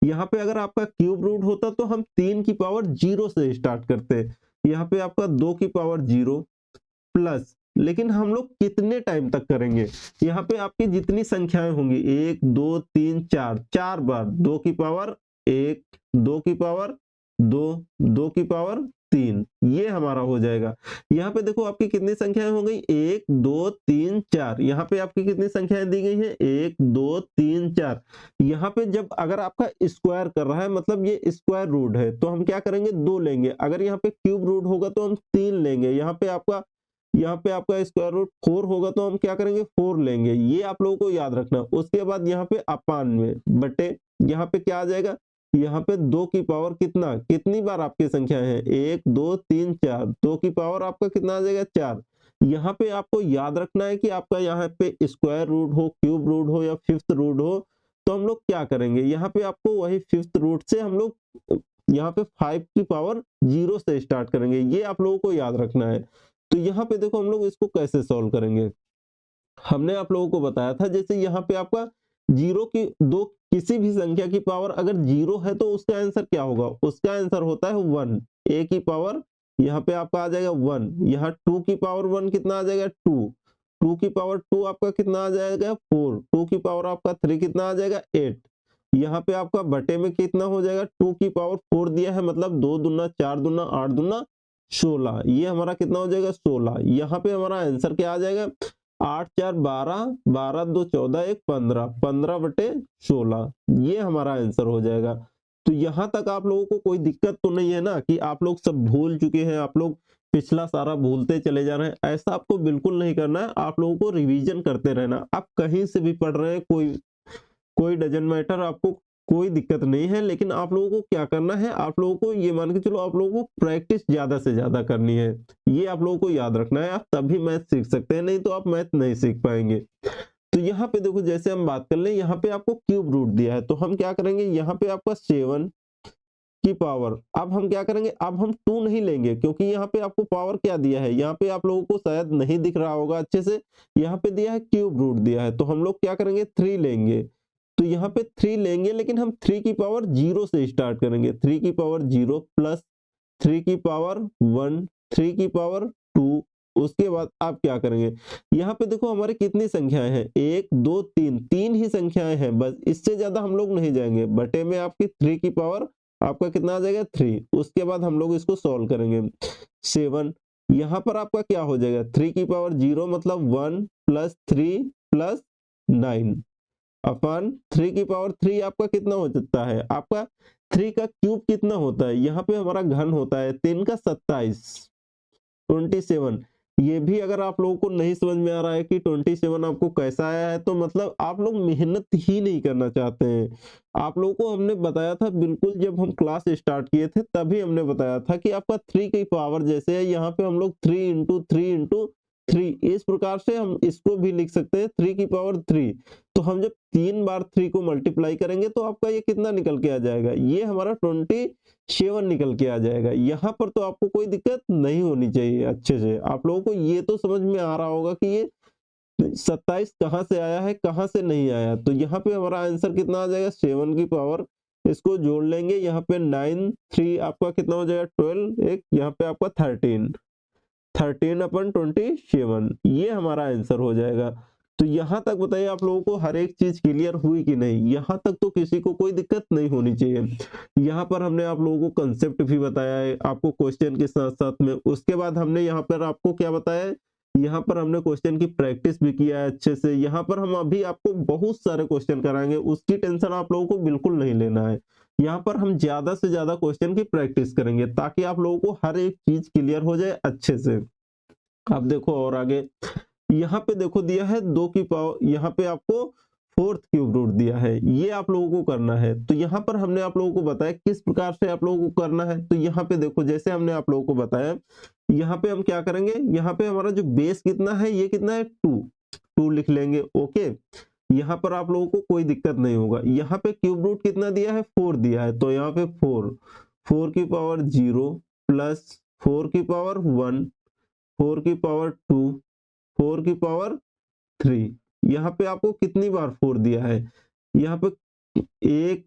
यहाँ पे अगर आपका क्यूब रूट होता तो हम 3 की पावर 0 से स्टार्ट करते। यहाँ पे आपका 2 की पावर 0 प्लस, लेकिन हम लोग कितने टाइम तक करेंगे? यहाँ पे आपकी जितनी संख्याएं होंगी 1 2 3 4, 4 बार 2 की पावर 1, 2 की पावर 2, 2 की पावर 3, ये हमारा हो जाएगा। यहाँ पे देखो आपकी कितनी संख्याएं हो गई? 1 2 3 4। यहाँ पे आपकी कितनी संख्याएं दी गई हैं? 1 2 3 4। यहाँ पे जब अगर आपका स्क्वायर कर रहा है, मतलब ये स्क्वायर रूट है, तो हम क्या करेंगे? 2 लेंगे। अगर यहाँ पे क्यूब रूट होगा तो हम 3 लेंगे। यहाँ पे आपका स्क्वायर रूट 4 होगा तो हम क्या करेंगे? 4 लेंगे। ये आप लोगों को याद रखना। उसके बाद यहाँ पे अपान में बटे, यहाँ पे क्या आ जाएगा? यहाँ पे 2 की पावर कितना, कितनी बार आपकी संख्या है? 1 2 3 4, 2 की पावर आपका कितना आ जाएगा? 4। यहाँ पे आपको याद रखना है कि आपका यहाँ पे स्क्वायर रूट हो, क्यूब रूट हो या फिफ्थ रूट हो, तो हम लोग क्या करेंगे? यहाँ पे आपको वही फिफ्थ रूट से हम लोग यहाँ पे 5 की पावर 0 से स्टार्ट करेंगे। ये आप लोगों को याद रखना है। तो यहाँ पे देखो हम लोग इसको कैसे सॉल्व करेंगे। हमने आप लोगों को बताया था, जैसे यहाँ पे आपका जीरो की दो किसी भी संख्या की पावर अगर 0 है तो उसका आंसर क्या होगा? उसका आंसर होता है 1। ए की पावर यहाँ पे आपका आ जाएगा 1। यहाँ 2 की पावर 1 कितना आ जाएगा? 2। 2 की पावर 2 आपका कितना आ जाएगा? 4। 2 की पावर आपका 3 कितना आ जाएगा? 8। यहाँ पे आपका बटे में कितना हो जाएगा? 2 की पावर 4 दिया है, मतलब 2 दूना 4 दूना 8 दूना 16। ये हमारा कितना हो जाएगा? 16। यहाँ पे हमारा आंसर क्या आ जाएगा? 8 4 12, 12 2 14, 1 15, 15 बटे 16, ये हमारा आंसर हो जाएगा। तो यहाँ तक आप लोगों को कोई दिक्कत तो नहीं है ना कि आप लोग सब भूल चुके हैं, आप लोग पिछला सारा भूलते चले जा रहे हैं? ऐसा आपको बिल्कुल नहीं करना है। आप लोगों को रिवीजन करते रहना। आप कहीं से भी पढ़ रहे हैं, कोई कोई डजंट मैटर, आपको कोई दिक्कत नहीं है। लेकिन आप लोगों को क्या करना है? आप लोगों को ये मान के चलो, आप लोगों को प्रैक्टिस ज्यादा से ज्यादा करनी है। ये आप लोगों को याद रखना है। आप तभी मैथ सीख सकते हैं, नहीं तो आप मैथ नहीं सीख पाएंगे। तो यहाँ पे देखो, जैसे हम बात कर लें, यहाँ पे आपको क्यूब रूट दिया है, तो हम क्या करेंगे? यहाँ पे आपका 7 की पावर, अब हम क्या करेंगे? अब हम 2 नहीं लेंगे, क्योंकि यहाँ पे आपको पावर क्या दिया है? यहाँ पे आप लोगों को शायद नहीं दिख रहा होगा अच्छे से, यहाँ पे दिया है क्यूब रूट दिया है, तो हम लोग क्या करेंगे? 3 लेंगे। तो यहाँ पे 3 लेंगे, लेकिन हम 3 की पावर 0 से स्टार्ट करेंगे। 3 की पावर 0 प्लस 3 की पावर 1, 3 की पावर 2। उसके बाद आप क्या करेंगे? यहाँ पे देखो हमारे कितनी संख्याएं हैं? 1 2 3, 3 ही संख्याएं हैं बस, इससे ज्यादा हम लोग नहीं जाएंगे। बटे में आपकी 3 की पावर आपका कितना आ जाएगा? 3। उसके बाद हम लोग इसको सॉल्व करेंगे। 7, यहाँ पर आपका क्या हो जाएगा? 3 की पावर 0 मतलब 1 प्लस 3 प्लस 9 अपन 3 की पावर 3 आपका कितना हो सकता है? आपका 3 का क्यूब कितना होता है? यहाँ पे हमारा घन होता है 3 का 27, 27। ये भी अगर आप लोगों को नहीं समझ में आ रहा है कि 27 आपको कैसा आया है, तो मतलब आप लोग मेहनत ही नहीं करना चाहते हैं। आप लोगों को हमने बताया था बिल्कुल, जब हम क्लास स्टार्ट किए थे तभी हमने बताया था कि आपका 3 की पावर जैसे है, यहाँ पे हम लोग 3 इंटू 3 इंटू 3, इस प्रकार से हम इसको भी लिख सकते हैं 3 की पावर 3। तो हम जब 3 बार 3 को मल्टीप्लाई करेंगे तो आपका ये कितना निकल के आ जाएगा? ये हमारा 27 निकल के आ जाएगा। यहाँ पर तो आपको कोई दिक्कत नहीं होनी चाहिए। अच्छे से आप लोगों को ये तो समझ में आ रहा होगा कि ये 27 कहाँ से आया है, कहाँ से नहीं आया। तो यहाँ पे हमारा आंसर कितना आ जाएगा? 7 की पावर, इसको जोड़ लेंगे, यहाँ पे 9 3 आपका कितना हो जाएगा? 12, एक यहाँ पे आपका 13 अपन 27, ये हमारा आंसर हो जाएगा। तो यहाँ तक बताइए आप लोगों को हर एक चीज क्लियर हुई कि नहीं? यहाँ तक तो किसी को कोई दिक्कत नहीं होनी चाहिए। यहाँ पर हमने आप लोगों को कंसेप्ट भी बताया है, आपको क्वेश्चन के साथ साथ में। उसके बाद हमने यहाँ पर आपको क्या बताया है? यहाँ पर हमने क्वेश्चन की प्रैक्टिस भी किया है अच्छे से। यहाँ पर हम अभी आपको बहुत सारे क्वेश्चन कराएंगे, उसकी टेंशन आप लोगों को बिल्कुल नहीं लेना है। यहाँ पर हम ज्यादा से ज्यादा क्वेश्चन की प्रैक्टिस करेंगे ताकि आप लोगों को हर एक चीज क्लियर हो जाए अच्छे से। अब देखो और आगे, यहाँ पे देखो दिया है 2 की पावर, यहाँ पे आपको 4th क्यूब रूट दिया है, ये आप लोगों को करना है। तो यहाँ पर हमने आप लोगों को बताया किस प्रकार से आप लोगों को करना है। तो यहाँ पे देखो, जैसे हमने आप लोगों को बताया, यहाँ पे हम क्या करेंगे? यहाँ पे हमारा जो बेस कितना है, ये कितना है? 2 लिख लेंगे। ओके, यहाँ पर आप लोगों को कोई दिक्कत नहीं होगा। यहाँ पे क्यूब रूट कितना दिया है? 4 दिया है, तो यहाँ पे 4 की पावर 0 प्लस 4 की पावर 1, 4 की पावर 2 4 की पावर 3। यहाँ पे आपको कितनी बार 4 दिया है, यहाँ पे 1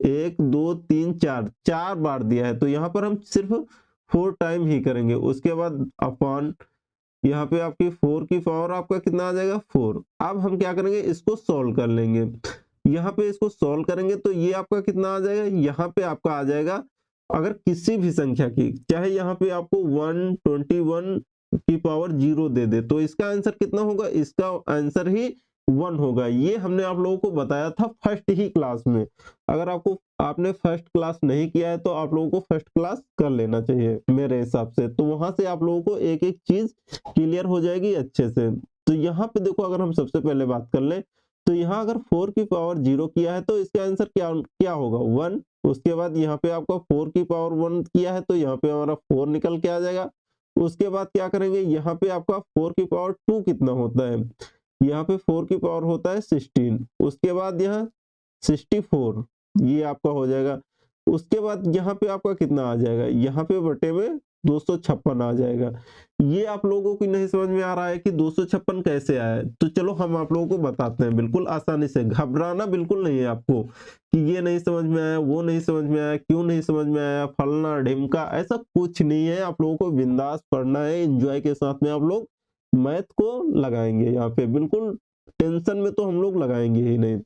1 2 3 4 4 बार दिया है, तो यहाँ पर हम सिर्फ 4 टाइम ही करेंगे। उसके बाद अपॉन यहाँ पे आपकी 4 की पावर आपका कितना आ जाएगा 4। अब हम क्या करेंगे, इसको सॉल्व कर लेंगे। यहाँ पे इसको सॉल्व करेंगे तो ये आपका कितना आ जाएगा, यहाँ पे आपका आ जाएगा, अगर किसी भी संख्या की, चाहे यहाँ पे आपको 121 की पावर 0 दे दे, तो इसका आंसर कितना होगा, इसका आंसर ही 1 होगा। ये हमने आप लोगों को बताया था फर्स्ट ही क्लास में। अगर आपने फर्स्ट क्लास नहीं किया है तो आप लोगों को फर्स्ट क्लास कर लेना चाहिए मेरे हिसाब से, तो वहां से आप लोगों को एक एक चीज क्लियर हो जाएगी अच्छे से। तो यहाँ पे देखो, अगर हम सबसे पहले बात कर लें, तो यहाँ अगर 4 की पावर 0 किया है तो इसका आंसर क्या क्या होगा 1। उसके बाद यहाँ पे आपका 4 की पावर 1 किया है तो यहाँ पे हमारा 4 निकल के आ जाएगा। उसके बाद क्या करेंगे, यहाँ पे आपका 4 की पावर 2 कितना होता है, यहाँ पे 4 की पावर होता है 16। उसके बाद यहाँ 64 ये आपका हो जाएगा। उसके बाद यहाँ पे आपका कितना आ जाएगा, यहाँ पे बटे में 256 आ जाएगा। ये आप लोगों को नहीं समझ में आ रहा है कि 256 कैसे आया है, तो चलो हम आप लोगों को बताते हैं बिल्कुल आसानी से। घबराना बिल्कुल नहीं है आपको कि ये नहीं समझ में आया, वो नहीं समझ में आया, क्यों नहीं समझ में आया, फलना ढिमका, ऐसा कुछ नहीं है। आप लोगों को बिंदास पढ़ना है, एंजॉय के साथ में आप लोग मैथ को लगाएंगे। यहाँ पे बिल्कुल टेंशन में तो हम लोग लगाएंगे ही नहीं।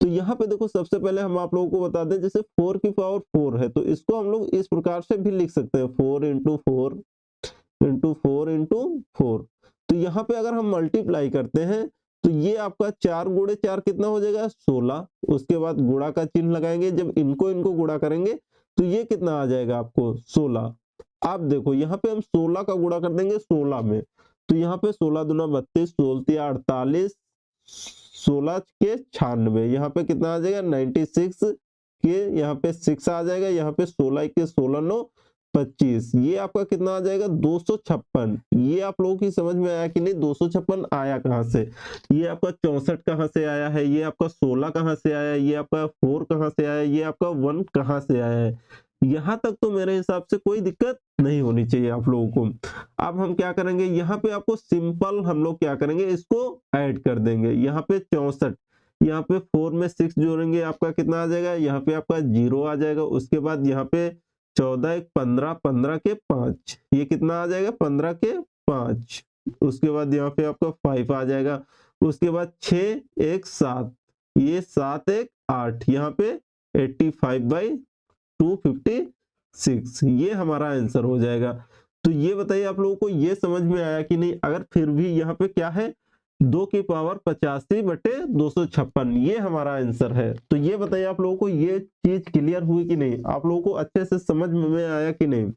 तो यहाँ पे देखो, सबसे पहले हम आप लोगों को बता दें, जैसे 4 की पावर 4 है तो इसको हम लोग इस प्रकार से भी लिख सकते हैं, 4 इंटू 4 इंटू 4 इंटू 4। तो यहाँ पे अगर हम मल्टीप्लाई करते हैं तो ये आपका 4 गुणे 4 कितना हो जाएगा 16। उसके बाद गुणा का चिन्ह लगाएंगे, जब इनको इनको गुणा करेंगे तो ये कितना आ जाएगा आपको 16। अब देखो यहाँ पे हम 16 का गुणा कर देंगे 16 में, तो यहाँ पे 16 दूना 32, 16 48, 16 के 96, यहाँ पे कितना आ जाएगा 96 के, यहाँ पे 6 आ जाएगा, यहाँ पे 16 के 16 9 25, ये आपका कितना आ जाएगा 256। ये आप लोगों की समझ में आया कि नहीं, 256 आया कहाँ से, ये आपका 64 कहाँ से आया है, ये आपका 16 कहाँ से आया, ये आपका 4 कहाँ से आया, ये आपका 1 कहाँ से आया है। यहाँ तक तो मेरे हिसाब से कोई दिक्कत नहीं होनी चाहिए आप लोगों को। अब हम क्या करेंगे, यहाँ पे आपको सिंपल हम लोग क्या करेंगे, इसको ऐड कर देंगे। यहाँ पे 64, यहाँ पे 4 में 6 जोड़ेंगे, आपका कितना आ जाएगा, यहाँ पे आपका 0 आ जाएगा। उसके बाद यहाँ पे 14 1 15, 15 के 5, ये कितना आ जाएगा 15 के 5। उसके बाद यहाँ पे आपका 5 आ जाएगा। उसके बाद 6 1 7, ये 7 1 8, यहाँ पे 85/256, ये हमारा आंसर हो जाएगा। तो ये बताइए आप लोगों को ये समझ में आया कि नहीं। अगर फिर भी यहाँ पे क्या है 2 की पावर 85/256, ये हमारा आंसर है। तो ये बताइए आप लोगों को ये चीज क्लियर हुई कि नहीं, आप लोगों को अच्छे से समझ में आया कि नहीं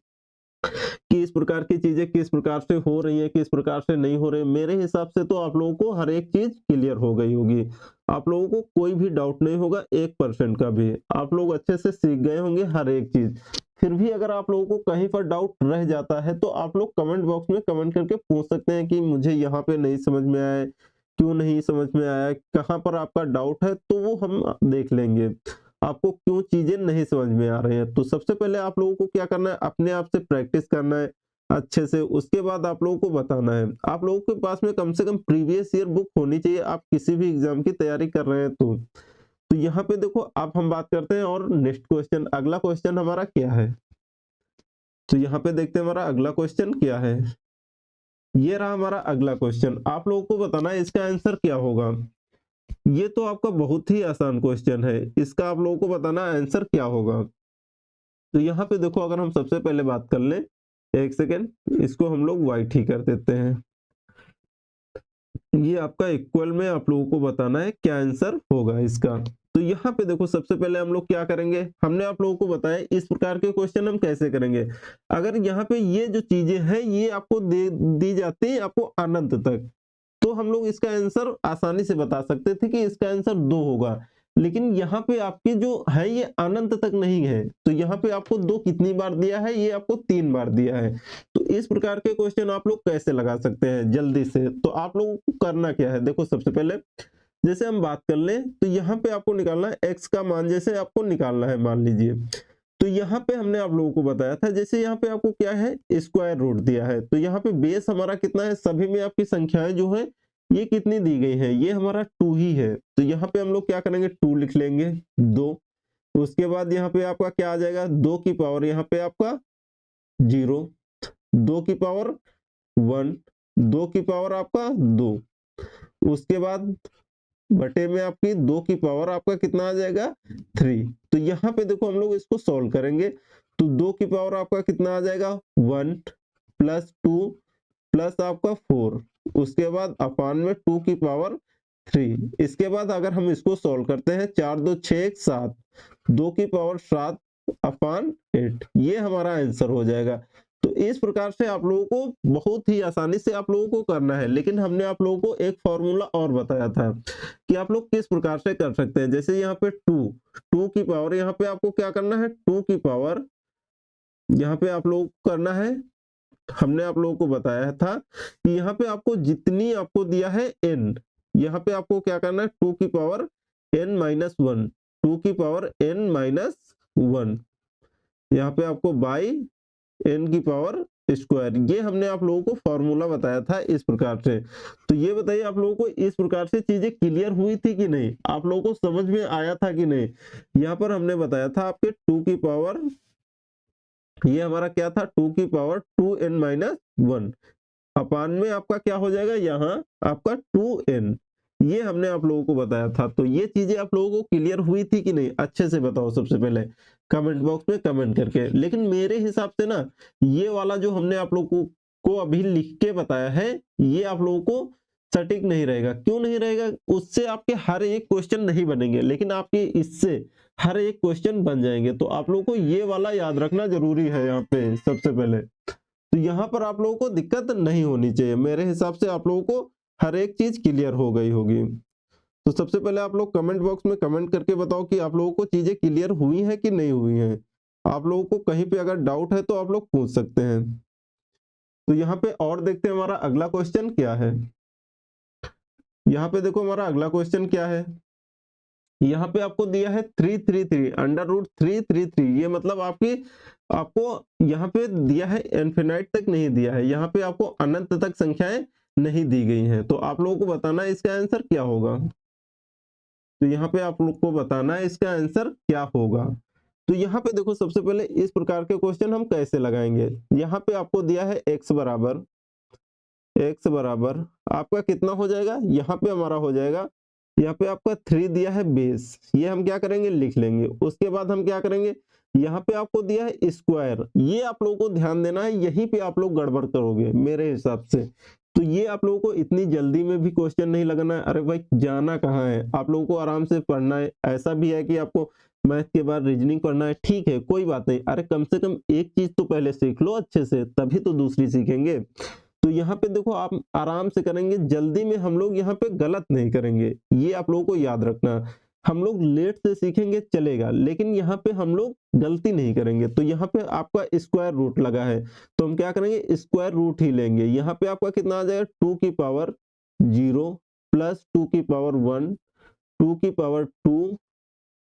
कि इस प्रकार की चीजें किस प्रकार से हो रही है, किस प्रकार से नहीं हो रही। मेरे हिसाब से तो आप लोगों को हर एक चीज क्लियर हो गई होगी, आप लोगों को कोई भी डाउट नहीं होगा 1% का भी। आप लोग अच्छे से सीख गए होंगे हर एक चीज। फिर भी अगर आप लोगों को कहीं पर डाउट रह जाता है तो आप लोग कमेंट बॉक्स में कमेंट करके पूछ सकते हैं कि मुझे यहाँ पे नहीं समझ में आया, क्यों नहीं समझ में आया, कहाँ पर आपका डाउट है, तो वो हम देख लेंगे आपको क्यों चीजें नहीं समझ में आ रही हैं। तो सबसे पहले आप लोगों को क्या करना है, अपने आप से प्रैक्टिस करना है अच्छे से। उसके बाद आप लोगों को बताना है। आप लोगों के पास में कम से कम प्रीवियस ईयर बुक होनी चाहिए, आप किसी भी एग्जाम की तैयारी कर रहे हैं तो यहाँ पे देखो, अब हम बात करते हैं और नेक्स्ट क्वेश्चन, अगला क्वेश्चन हमारा क्या है। तो यहाँ पे देखते हैं हमारा अगला क्वेश्चन क्या है। ये रहा हमारा अगला क्वेश्चन, आप लोगों को बताना है इसका आंसर क्या होगा। ये तो आपका बहुत ही आसान क्वेश्चन है, इसका आप लोगों को बताना आंसर क्या होगा। तो यहाँ पे देखो, अगर हम सबसे पहले बात कर लें, एक सेकेंड, इसको हम लोग वाइट ही कर देते हैं। ये आपका इक्वल में आप लोगों को बताना है क्या आंसर होगा इसका। तो यहाँ पे देखो, सबसे पहले हम लोग क्या करेंगे, हमने आप लोगों को बताया इस प्रकार के क्वेश्चन हम कैसे करेंगे। अगर यहाँ पे ये जो चीजें हैं ये आपको दी जाती है आपको अनंत तक, तो हम लोग इसका आंसर आसानी से बता सकते थे कि इसका आंसर 2 होगा। लेकिन यहाँ पे आपकी जो है ये अनंत तक नहीं है, तो यहाँ पे आपको 2 कितनी बार दिया है, ये आपको 3 बार दिया है। तो इस प्रकार के क्वेश्चन आप लोग कैसे लगा सकते हैं जल्दी से। तो आप लोगों को करना क्या है, देखो सबसे पहले जैसे हम बात कर लें तो यहाँ पे आपको निकालना है x का मान, जैसे आपको निकालना है मान लीजिए तो यहाँ पे हमने आप लोगों को बताया था, जैसे यहाँ पे आपको क्या है, स्क्वायर रूट दिया है, तो यहाँ पे बेस हमारा कितना है, सभी में आपकी संख्याएं जो है ये कितनी दी गई है, ये हमारा 2 ही है। तो यहाँ पे हम लोग क्या करेंगे, 2 लिख लेंगे, 2। उसके बाद यहाँ पे आपका क्या आ जाएगा, 2 की पावर यहाँ पे आपका 0, 2 की पावर 1, 2 की पावर आपका 2। उसके बाद बटे में आपकी 2 की पावर आपका कितना आ जाएगा, 3। तो यहाँ पे देखो हम लोग इसको सॉल्व करेंगे, तो 2 की पावर आपका कितना आ जाएगा, 1 प्लस 2 प्लस आपका 4। उसके बाद अपान में 2 की पावर 3। इसके बाद अगर हम इसको सॉल्व करते हैं, 4 2 6 7, 2 की पावर 7 अपान 8, ये हमारा आंसर हो जाएगा। तो इस प्रकार से आप लोगों को बहुत ही आसानी से आप लोगों को करना है, लेकिन हमने आप लोगों को एक फॉर्मूला और बताया था कि आप लोग किस प्रकार से कर सकते हैं। जैसे यहाँ पे 2 की पावर, यहाँ पे आपको क्या करना है, 2 की पावर यहाँ पे आप लोग करना है, हमने आप लोगों को बताया था कि यहाँ पे आपको जितनी आपको दिया है n, यहाँ पे आपको क्या करना है, 2 की पावर n माइनस 1, 2 की पावर n माइनस 1, यहाँ पे आपको बाई n की पावर स्क्वायर, ये हमने आप लोगों को फॉर्मूला बताया था इस प्रकार से। तो ये बताइए आप लोगों को इस प्रकार से चीजें क्लियर हुई थी कि नहीं, आप लोगों को समझ में आया था कि नहीं। यहाँ पर हमने बताया था आपके 2 की पावर, ये हमारा क्या था, 2 की पावर 2n माइनस 1 अपान में आपका क्या हो जाएगा, यहाँ आपका 2n, ये हमने आप लोगों को बताया था। तो ये चीजें आप लोगों को क्लियर हुई थी कि नहीं, अच्छे से बताओ सबसे पहले कमेंट बॉक्स में कमेंट करके। लेकिन मेरे हिसाब से ना, ये वाला जो हमने आप लोगों को अभी लिख के बताया है, ये आप लोगों को सटीक नहीं रहेगा। क्यों नहीं रहेगा, उससे आपके हर एक क्वेश्चन नहीं बनेंगे, लेकिन आपके इससे हर एक क्वेश्चन बन जाएंगे। तो आप लोगों को ये वाला याद रखना जरूरी है यहाँ पे सबसे पहले। तो यहाँ पर आप लोगों को दिक्कत नहीं होनी चाहिए, मेरे हिसाब से आप लोगों को हर एक चीज क्लियर हो गई होगी। तो सबसे पहले आप लोग कमेंट बॉक्स में कमेंट करके बताओ कि आप लोगों को चीजें क्लियर हुई हैं कि नहीं हुई हैं। आप लोगों को कहीं पे अगर डाउट है तो आप लोग पूछ सकते हैं। तो यहाँ पे और देखते हैं हमारा अगला क्वेश्चन क्या है। यहाँ पे देखो हमारा अगला क्वेश्चन क्या है, यहाँ पे आपको दिया है 333 अंडर रूट 333, ये मतलब आपको यहाँ पे दिया है इनफिनाइट तक नहीं दिया है, यहाँ पे आपको अनंत तक संख्याएं नहीं दी गई हैं। तो आप लोगों को बताना है इसका आंसर क्या होगा। तो यहाँ पे आप लोग को बताना है इसका आंसर क्या होगा। तो यहाँ पे देखो सबसे पहले इस प्रकार के क्वेश्चन हम कैसे लगाएंगे। यहाँ पे आपको दिया है x बराबर आपका कितना हो जाएगा, यहाँ पे हमारा हो जाएगा, यहाँ पे आपका 3 दिया है बेस, ये हम क्या करेंगे, लिख लेंगे। उसके बाद हम क्या करेंगे, यहाँ पे आपको दिया है स्क्वायर, ये आप लोगों को ध्यान देना है, यहीं पे आप लोग गड़बड़ करोगे मेरे हिसाब से। तो ये आप लोगों को इतनी जल्दी में भी क्वेश्चन नहीं लगाना है। अरे भाई जाना कहाँ है, आप लोगों को आराम से पढ़ना है। ऐसा भी है कि आपको मैथ के बाद रीजनिंग पढ़ना है, ठीक है कोई बात नहीं, अरे कम से कम एक चीज तो पहले सीख लो अच्छे से, तभी तो दूसरी सीखेंगे। तो यहाँ पे देखो आप आराम से करेंगे, जल्दी में हम लोग यहाँ पे गलत नहीं करेंगे, ये आप लोगों को याद रखना। हम लोग लेट से सीखेंगे चलेगा, लेकिन यहाँ पे हम लोग गलती नहीं करेंगे। तो यहाँ पे आपका स्क्वायर रूट लगा है, तो हम क्या करेंगे, स्क्वायर रूट ही लेंगे। यहाँ पे आपका कितना आ जाएगा, 2 की पावर 0 प्लस 2 की पावर 1, 2 की पावर 2,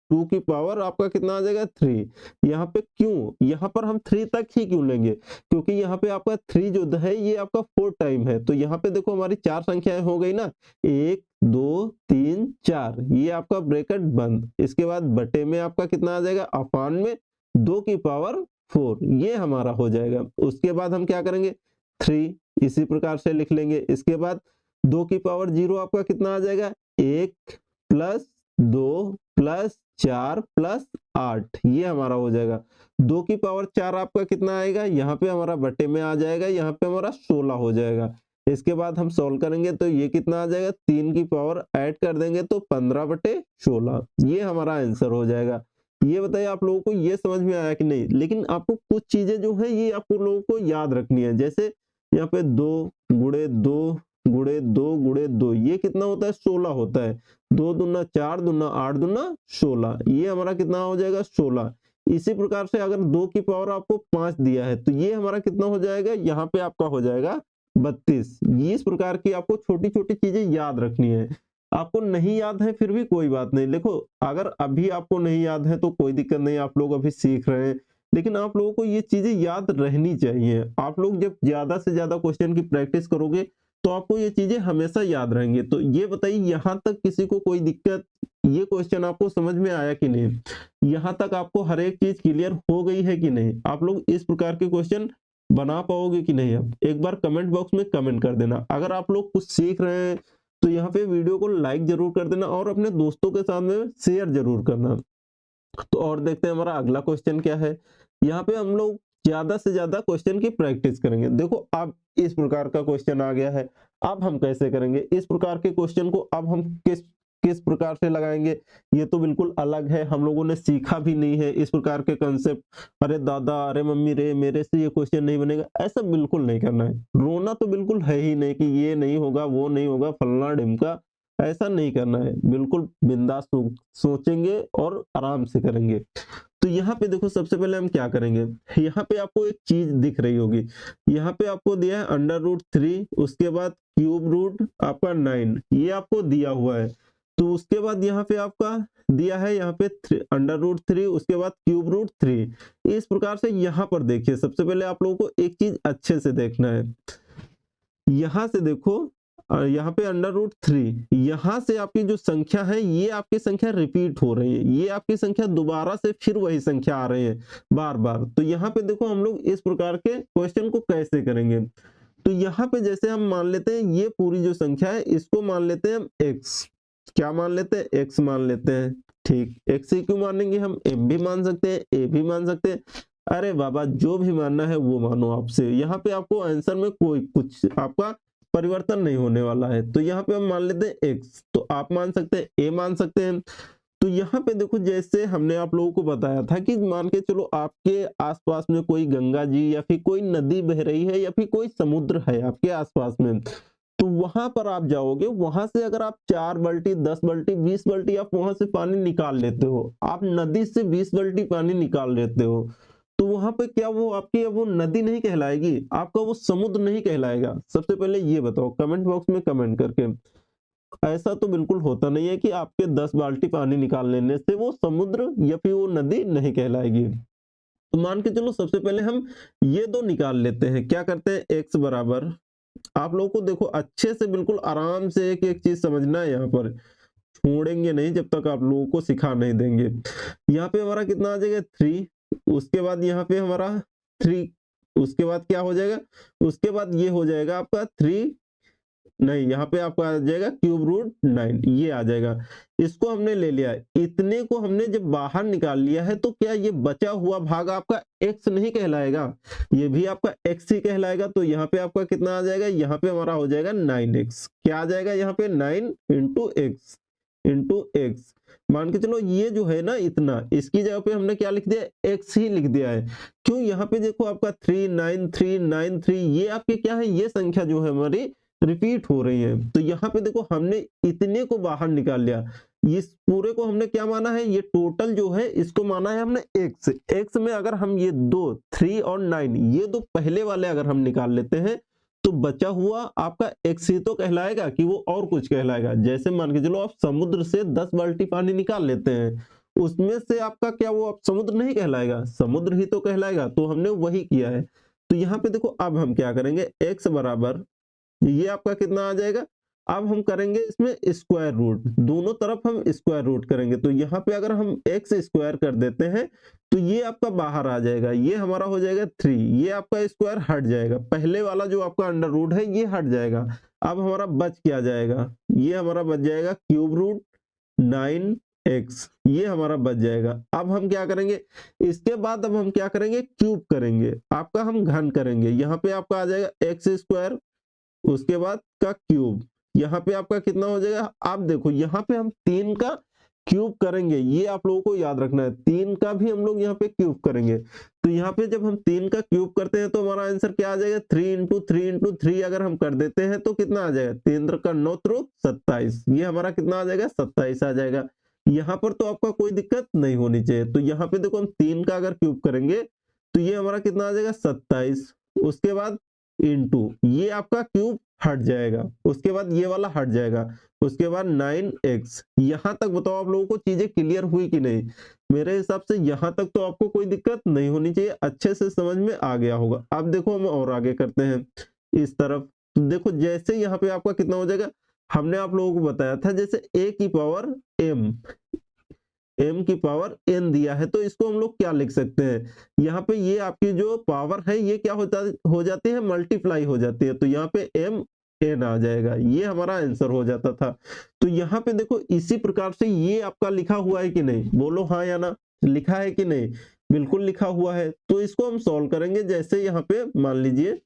2 की पावर आपका कितना आ जाएगा, 3। यहाँ पे क्यों, यहाँ पर हम 3 तक ही क्यों लेंगे, क्योंकि यहाँ पे आपका 3 जो है ये आपका 4 टाइम है। तो यहाँ पे देखो हमारी 4 संख्याएं हो गई ना, 1 2 3 4, ये आपका ब्रैकेट बंद। इसके बाद बटे में आपका कितना आ जाएगा, अपान में 2 की पावर 4, ये हमारा हो जाएगा। उसके बाद हम क्या करेंगे, 3 इसी प्रकार से लिख लेंगे। इसके बाद 2 की पावर 0 आपका कितना आ जाएगा, 1 प्लस 2 प्लस 4 प्लस 8, ये हमारा हो जाएगा। 2 की पावर 4 आपका कितना आएगा, यहाँ पे हमारा बटे में आ जाएगा, यहाँ पे हमारा 16 हो जाएगा। इसके बाद हम सॉल्व करेंगे तो ये कितना आ जाएगा, 3 की पावर ऐड कर देंगे तो 15/16, ये हमारा आंसर हो जाएगा। ये बताइए आप लोगों को ये समझ में आया कि नहीं। लेकिन आपको कुछ चीजें जो है ये आपको लोगों को याद रखनी है। जैसे यहाँ पे 2 गुणे 2 गुणे 2 गुणे 2, ये कितना होता है, 16 होता है। 2 दूना 4 दूना 8 दूना 16, ये हमारा कितना हो जाएगा, 16। इसी प्रकार से अगर 2 की पावर आपको 5 दिया है तो ये हमारा कितना हो जाएगा, यहाँ पे आपका हो जाएगा 32। इस प्रकार की आपको छोटी छोटी चीजें याद रखनी है। आपको नहीं याद है फिर भी कोई बात नहीं। देखो अगर अभी आपको नहीं याद है तो कोई दिक्कत नहीं, आप लोग अभी सीख रहे हैं, लेकिन आप लोगों को ये चीजें याद रहनी चाहिए। आप लोग जब ज्यादा से ज्यादा क्वेश्चन की प्रैक्टिस करोगे तो आपको ये चीजें हमेशा याद रहेंगी। तो ये बताइए यहाँ तक किसी को कोई दिक्कत, ये क्वेश्चन आपको समझ में आया कि नहीं, यहाँ तक आपको हर एक चीज क्लियर हो गई है कि नहीं, आप लोग इस प्रकार के क्वेश्चन बना पाओगे कि नहीं? अब एक बार कमेंट बॉक्स में कमेंट कर देना। अगर आप लोग कुछ सीख रहे हैं तो यहाँ पे वीडियो को लाइक जरूर कर देना और अपने दोस्तों के साथ में शेयर जरूर करना। तो और देखते हैं हमारा अगला क्वेश्चन क्या है। यहाँ पे हम लोग ज्यादा से ज्यादा क्वेश्चन की प्रैक्टिस करेंगे। देखो अब इस प्रकार का क्वेश्चन आ गया है, अब हम कैसे करेंगे इस प्रकार के क्वेश्चन को, अब हम किस किस प्रकार से लगाएंगे, ये तो बिल्कुल अलग है, हम लोगों ने सीखा भी नहीं है इस प्रकार के कंसेप्ट। अरे दादा अरे मम्मी रे मेरे से ये क्वेश्चन नहीं बनेगा, ऐसा बिल्कुल नहीं करना है। रोना तो बिल्कुल है ही नहीं कि ये नहीं होगा वो नहीं होगा फलना ढिमका, ऐसा नहीं करना है। बिल्कुल बिंदास सोचेंगे और आराम से करेंगे। तो यहाँ पे देखो सबसे पहले हम क्या करेंगे, यहाँ पे आपको एक चीज दिख रही होगी, यहाँ पे आपको दिया है अंडर रूट 3, उसके बाद क्यूब रूट आपका 9, ये आपको दिया हुआ है। तो उसके बाद यहाँ पे आपका दिया है यहाँ पे अंडर रूट 3, उसके बाद क्यूब रूट 3। इस प्रकार से यहाँ पर देखिए, सबसे पहले आप लोगों को एक चीज अच्छे से देखना है। यहाँ से देखो यहाँ पे अंडर रूट 3, यहाँ से आपकी जो संख्या है ये आपकी संख्या रिपीट हो रही है, ये आपकी संख्या दोबारा से फिर वही संख्या आ रही है बार बार। तो यहाँ पे देखो हम लोग इस प्रकार के क्वेश्चन को कैसे करेंगे। तो यहाँ पे जैसे हम मान लेते हैं ये पूरी जो संख्या है इसको मान लेते हैं हम x, क्या मान लेते हैं x मान लेते हैं। ठीक, x ही क्यों मानेंगे, हम m भी मान सकते हैं a भी मान सकते हैं। अरे बाबा जो भी मानना है वो मानो आपसे, यहाँ पे आपको आंसर में कोई कुछ आपका परिवर्तन नहीं होने वाला है। तो यहाँ पे हम मान लेते हैं x, तो आप मान सकते हैं a मान सकते हैं। तो यहाँ पे देखो जैसे हमने आप लोगों को बताया था कि मान के चलो आपके आसपास में कोई गंगा जी या फिर कोई नदी बह रही है या फिर कोई समुद्र है आपके आसपास में, तो वहां पर आप जाओगे, वहां से अगर आप 4 बाल्टी 10 बाल्टी 20 बाल्टी आप वहां से पानी निकाल लेते हो, आप नदी से 20 बाल्टी पानी निकाल लेते हो, तो वहां पे क्या वो आपकी वो नदी नहीं कहलाएगी, आपका वो समुद्र नहीं कहलाएगा? सबसे पहले ये बताओ कमेंट बॉक्स में कमेंट करके। ऐसा तो बिल्कुल होता नहीं है कि आपके 10 बाल्टी पानी निकाल लेने से वो समुद्र या फिर वो नदी नहीं कहलाएगी। तो मान के चलो सबसे पहले हम ये दो निकाल लेते हैं। क्या करते हैं, x बराबर, आप लोगों को देखो अच्छे से बिल्कुल आराम से एक एक चीज समझना है, यहाँ पर छोड़ेंगे नहीं जब तक आप लोगों को सिखा नहीं देंगे। यहाँ पे हमारा कितना आ जाएगा 3, उसके बाद यहाँ पे हमारा 3, उसके बाद क्या हो जाएगा, उसके बाद ये हो जाएगा आपका 3 नहीं, यहाँ पे आपका आ जाएगा क्यूब रूट 9, ये आ जाएगा। इसको हमने ले लिया, इतने को हमने जब बाहर निकाल लिया है तो क्या ये बचा हुआ भाग आपका x नहीं कहलाएगा, ये भी आपका x ही कहलाएगा। तो यहाँ पे आपका कितना आ जाएगा, यहाँ पे हमारा हो जाएगा 9x, क्या आ जाएगा यहाँ पे 9 इंटू एक्स। मान के चलो ये जो है ना इतना, इसकी जगह पे हमने क्या लिख दिया, x ही लिख दिया है। क्यों, यहाँ पे देखो आपका 39393 ये आपके क्या है, ये संख्या जो है हमारी रिपीट हो रही है। तो यहाँ पे देखो हमने इतने को बाहर निकाल लिया, इस पूरे को हमने क्या माना है, ये टोटल जो है इसको माना है हमने x में अगर हम ये 3 और 9 ये दो पहले वाले अगर हम निकाल लेते हैं तो बचा हुआ आपका x ही तो कहलाएगा कि वो और कुछ कहलाएगा। जैसे मान के चलो आप समुद्र से 10 बाल्टी पानी निकाल लेते हैं, उसमें से आपका क्या वो आप समुद्र नहीं कहलाएगा, समुद्र ही तो कहलाएगा। तो हमने वही किया है। तो यहाँ पे देखो अब हम क्या करेंगे, x बराबर ये आपका कितना आ जाएगा, अब हम करेंगे इसमें स्क्वायर रूट, दोनों तरफ हम स्क्वायर रूट करेंगे। तो यहाँ पे अगर हम x स्क्वायर कर देते हैं तो ये आपका बाहर आ जाएगा, ये हमारा हो जाएगा 3, ये आपका स्क्वायर हट जाएगा, पहले वाला जो आपका अंडर रूट है ये हट जाएगा। अब हमारा बच क्या जाएगा, ये हमारा बच जाएगा क्यूब रूट 9x, ये हमारा बच जाएगा। अब हम क्या करेंगे, इसके बाद अब हम क्या करेंगे, क्यूब करेंगे, आपका हम घन करेंगे। यहाँ पे आपका आ जाएगा x स्क्वायर, उसके बाद का क्यूब, यहाँ पे आपका कितना हो जाएगा। आप देखो यहाँ पे हम 3 का क्यूब करेंगे, ये आप लोगों को याद रखना है, 3 का भी हम लोग यहाँ पे क्यूब करेंगे। तो यहाँ पे जब हम 3 का क्यूब करते हैं तो हमारा आंसर क्या आ जाएगा, 3 अगर हम कर देते हैं तो कितना आ जाएगा, 3 का 9 27, ये हमारा कितना आ जाएगा, 27 आ जाएगा। यहाँ पर तो आपका कोई दिक्कत नहीं होनी चाहिए। तो यहाँ पे देखो हम 3 का अगर क्यूब करेंगे तो ये हमारा कितना आ जाएगा, 27, उसके बाद इंटू ये आपका क्यूब हट जाएगा, उसके बाद ये वाला हट जाएगा, उसके बाद 9x। यहां तक बताओ आप लोगों को चीजें क्लियर हुई कि नहीं? मेरे हिसाब से यहां तक तो आपको कोई दिक्कत नहीं होनी चाहिए, अच्छे से समझ में आ गया होगा। अब देखो हम और आगे करते हैं इस तरफ। तो देखो जैसे यहाँ पे आपका कितना हो जाएगा, हमने आप लोगों को बताया था जैसे a की पावर m की पावर n दिया है, तो इसको हम लोग क्या लिख सकते हैं? यहाँ पे ये आपकी जो पावर है ये क्या हो जाती है, मल्टीप्लाई हो जाती है, तो यहाँ पे m n आ जाएगा, ये हमारा आंसर हो जाता था। तो यहाँ पे देखो इसी प्रकार से ये आपका लिखा हुआ है कि नहीं, बोलो हाँ या ना, लिखा है कि नहीं? बिल्कुल लिखा हुआ है। तो इसको हम सॉल्व करेंगे, जैसे यहाँ पे मान लीजिए,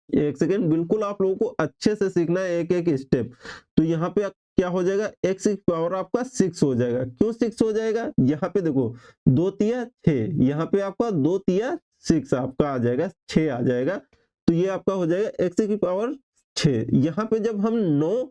एक सेकेंड, बिल्कुल आप लोगों को अच्छे से सीखना है एक एक स्टेप। तो यहाँ पे क्या हो जाएगा, x की पावर आपका 6 हो जाएगा। क्यों 6 हो जाएगा? यहाँ पे देखो 2 तिया 6, यहाँ पे आपका 2 तिया 6 आपका आ जाएगा, 6 आ जाएगा। तो ये आपका हो जाएगा x की पावर 6। यहाँ पे जब हम 9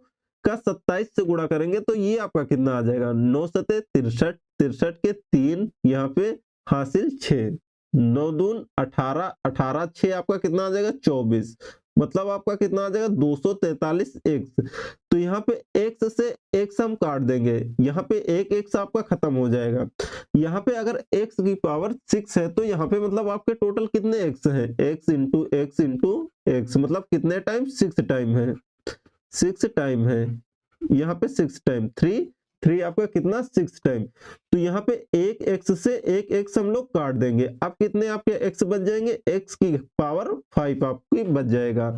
का 27 से गुणा करेंगे तो ये आपका कितना आ जाएगा, 9 सते 63, 63 के 3 यहाँ पे हासिल 6, 9 दून 18, 18 6 आपका कितना आ जाएगा, 24। मतलब आपका कितना आ जाएगा, 243 एक्स। तो यहाँ पे एक्स से एक्स हम काट देंगे, यहाँ पे एक एक्स आपका खत्म हो जाएगा। यहाँ पे अगर एक्स की पावर 6 है तो यहाँ पे मतलब आपके टोटल कितने एक्स हैं, x into x into x, मतलब कितने टाइम, 6 टाइम है, 6 टाइम है। यहाँ पे 6 टाइम, 3 आपका कितना, 6 टाइम। तो यहाँ पे एक एक्स से एक एक्स हम लोग काट देंगे, अब कितने आपके एक्स बच जाएंगे, एक्स की पावर 5 आपकी बच जाएगा।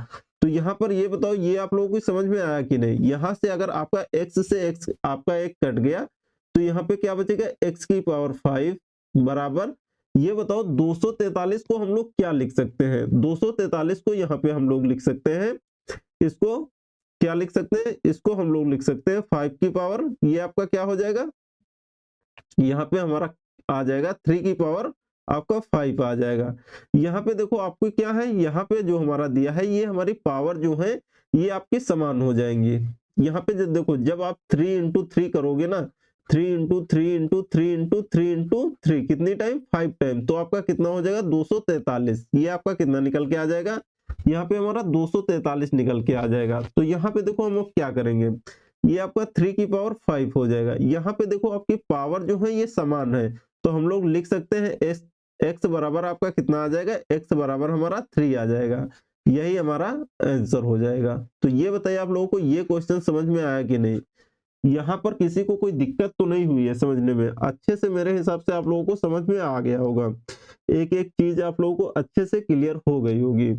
तो यहाँ पर ये बताओ, ये आप लोगों को समझ में आया कि नहीं? यहाँ से अगर आपका एक्स से एक्स आपका एक कट गया तो यहाँ पे क्या बचेगा, एक्स की पावर 5 बराबर, ये बताओ 243 को हम लोग क्या लिख सकते हैं? 243 को यहाँ पे हम लोग लिख सकते हैं, इसको क्या लिख सकते हैं, इसको हम लोग लिख सकते हैं 5 की पावर, ये आपका क्या हो जाएगा, यहाँ पे हमारा आ जाएगा 3 की पावर आपका 5 आ जाएगा। यहाँ पे देखो आपको क्या है, यहाँ पे जो हमारा दिया है ये हमारी पावर जो है ये आपकी समान हो जाएंगी। यहाँ पे देखो जब आप 3 इंटू 3 करोगे ना, 3 इंटू 3 इंटू 3 इंटू 3 इंटू 3 कितनी टाइम, 5 टाइम, तो आपका कितना हो जाएगा, 243। ये आपका कितना निकल के आ जाएगा, यहाँ पे हमारा 243 निकल के आ जाएगा। तो यहाँ पे देखो हम लोग क्या करेंगे, ये आपका 3 की पावर 5 हो जाएगा। यहाँ पे देखो आपकी पावर जो है ये समान है, तो हम लोग लिख सकते हैं एक्स बराबर आपका कितना आ जाएगा, एक्स बराबर हमारा 3 आ जाएगा, यही हमारा आंसर हो जाएगा। तो ये बताइए आप लोगों को ये क्वेश्चन समझ में आया कि नहीं? यहाँ पर किसी को कोई दिक्कत तो नहीं हुई है समझने में? अच्छे से मेरे हिसाब से आप लोगों को समझ में आ गया होगा, एक एक चीज आप लोगों को अच्छे से क्लियर हो गई होगी।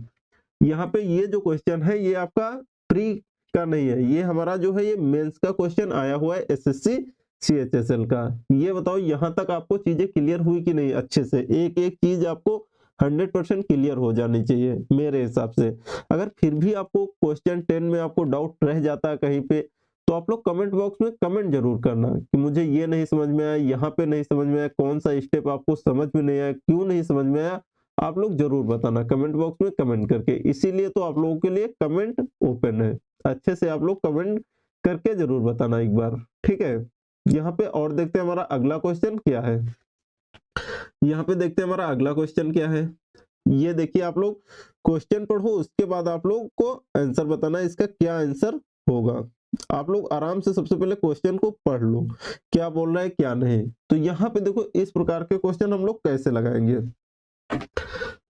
यहाँ पे ये जो क्वेश्चन है ये आपका प्री का नहीं है, ये हमारा जो है ये मेंस का क्वेश्चन आया हुआ है एसएससी सीएचएसएल का। ये बताओ यहाँ तक आपको चीजें क्लियर हुई कि नहीं? अच्छे से एक एक चीज आपको 100% क्लियर हो जानी चाहिए मेरे हिसाब से। अगर फिर भी आपको क्वेश्चन 10 में आपको डाउट रह जाता है कहीं पे, तो आप लोग कमेंट बॉक्स में कमेंट जरूर करना कि मुझे ये नहीं समझ में आया, यहाँ पे नहीं समझ में आया, कौन सा स्टेप आपको समझ में नहीं आया, क्यों नहीं समझ में आया, आप लोग जरूर बताना कमेंट बॉक्स में कमेंट करके। इसीलिए तो आप लोगों के लिए कमेंट ओपन है, अच्छे से आप लोग कमेंट करके जरूर बताना एक बार, ठीक है। यहाँ पे और देखते हैं हमारा अगला क्वेश्चन क्या है। यहाँ पे देखते हैं हमारा अगला क्वेश्चन क्या है। ये देखिए आप लोग क्वेश्चन पढ़ो, उसके बाद आप लोग को आंसर बताना इसका क्या आंसर होगा। आप लोग आराम से सबसे पहले क्वेश्चन को पढ़ लो, क्या बोल रहा है क्या नहीं। तो यहाँ पे देखो इस प्रकार के क्वेश्चन हम लोग कैसे लगाएंगे।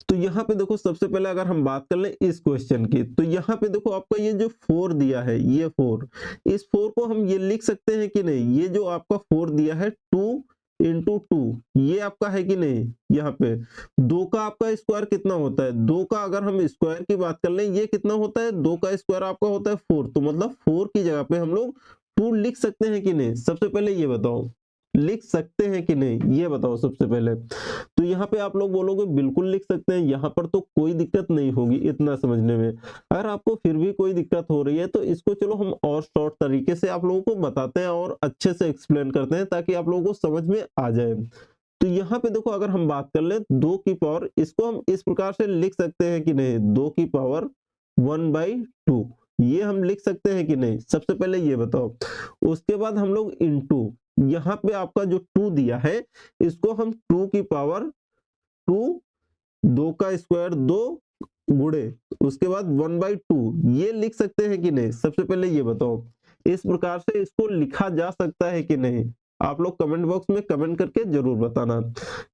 तो यहाँ पे देखो सबसे पहले अगर हम बात कर ले इस क्वेश्चन की, तो यहाँ पे देखो आपका ये जो 4 दिया है, ये 4, इस 4 को हम ये लिख सकते हैं कि नहीं? ये जो आपका 4 दिया है 2 इंटू 2, ये आपका है कि नहीं? यहाँ पे 2 का आपका स्क्वायर कितना होता है, 2 का अगर हम स्क्वायर की बात कर लें ये कितना होता है, 2 का स्क्वायर आपका होता है 4, तो मतलब 4 की जगह पे हम लोग 2 लिख सकते हैं कि नहीं? सबसे पहले ये बताओ, लिख सकते हैं कि नहीं, ये बताओ सबसे पहले। तो यहाँ पे आप लोग बोलोगे बिल्कुल लिख सकते हैं, यहाँ पर तो कोई दिक्कत नहीं होगी इतना समझने में। अगर आपको फिर भी कोई दिक्कत हो रही है तो इसको चलो हम और शॉर्ट तरीके से आप लोगों को बताते हैं और अच्छे से एक्सप्लेन करते हैं ताकि आप लोगों को समझ में आ जाए। तो यहाँ पे देखो अगर हम बात कर ले 2 की पावर, इसको हम इस प्रकार से लिख सकते हैं कि नहीं, 2 की पावर 1/2, ये हम लिख सकते हैं कि नहीं? सबसे पहले ये बताओ। उसके बाद हम लोग इनटू, यहाँ पे आपका जो 2 दिया है इसको हम 2 की पावर 2, 2 का स्क्वायर 2 गुणे उसके बाद 1/2 ये लिख सकते हैं कि नहीं? सबसे पहले ये बताओ, इस प्रकार से इसको लिखा जा सकता है कि नहीं? आप लोग कमेंट बॉक्स में कमेंट करके जरूर बताना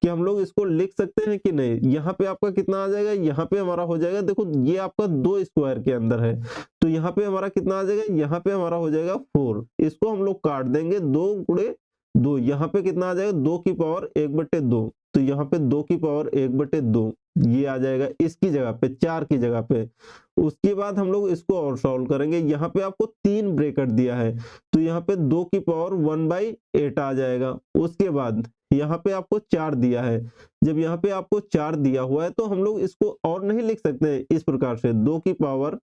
कि हम लोग इसको लिख सकते हैं कि नहीं। यहाँ पे आपका कितना आ जाएगा? यहाँ पे हमारा हो जाएगा, देखो ये आपका 2 स्क्वायर के अंदर है, तो यहाँ पे हमारा कितना आ जाएगा? यहाँ पे हमारा हो जाएगा 4। इसको हम लोग काट देंगे, 2 गुणे 2, यहाँ पे कितना आ जाएगा? 2 की पावर 1/2, तो यहाँ पे 2 की पावर 1/2 ये आ जाएगा इसकी जगह पे, 4 की जगह पे। उसके बाद हम लोग इसको और सॉल्व करेंगे। यहाँ पे आपको 3 ब्रैकेट दिया है, तो यहाँ पे 2 की पावर 1/8 आ जाएगा। उसके बाद यहाँ पे आपको 4 दिया है, जब यहाँ पे आपको 4 दिया हुआ है तो हम लोग इसको और नहीं लिख सकते हैं इस प्रकार से, 2 की पावर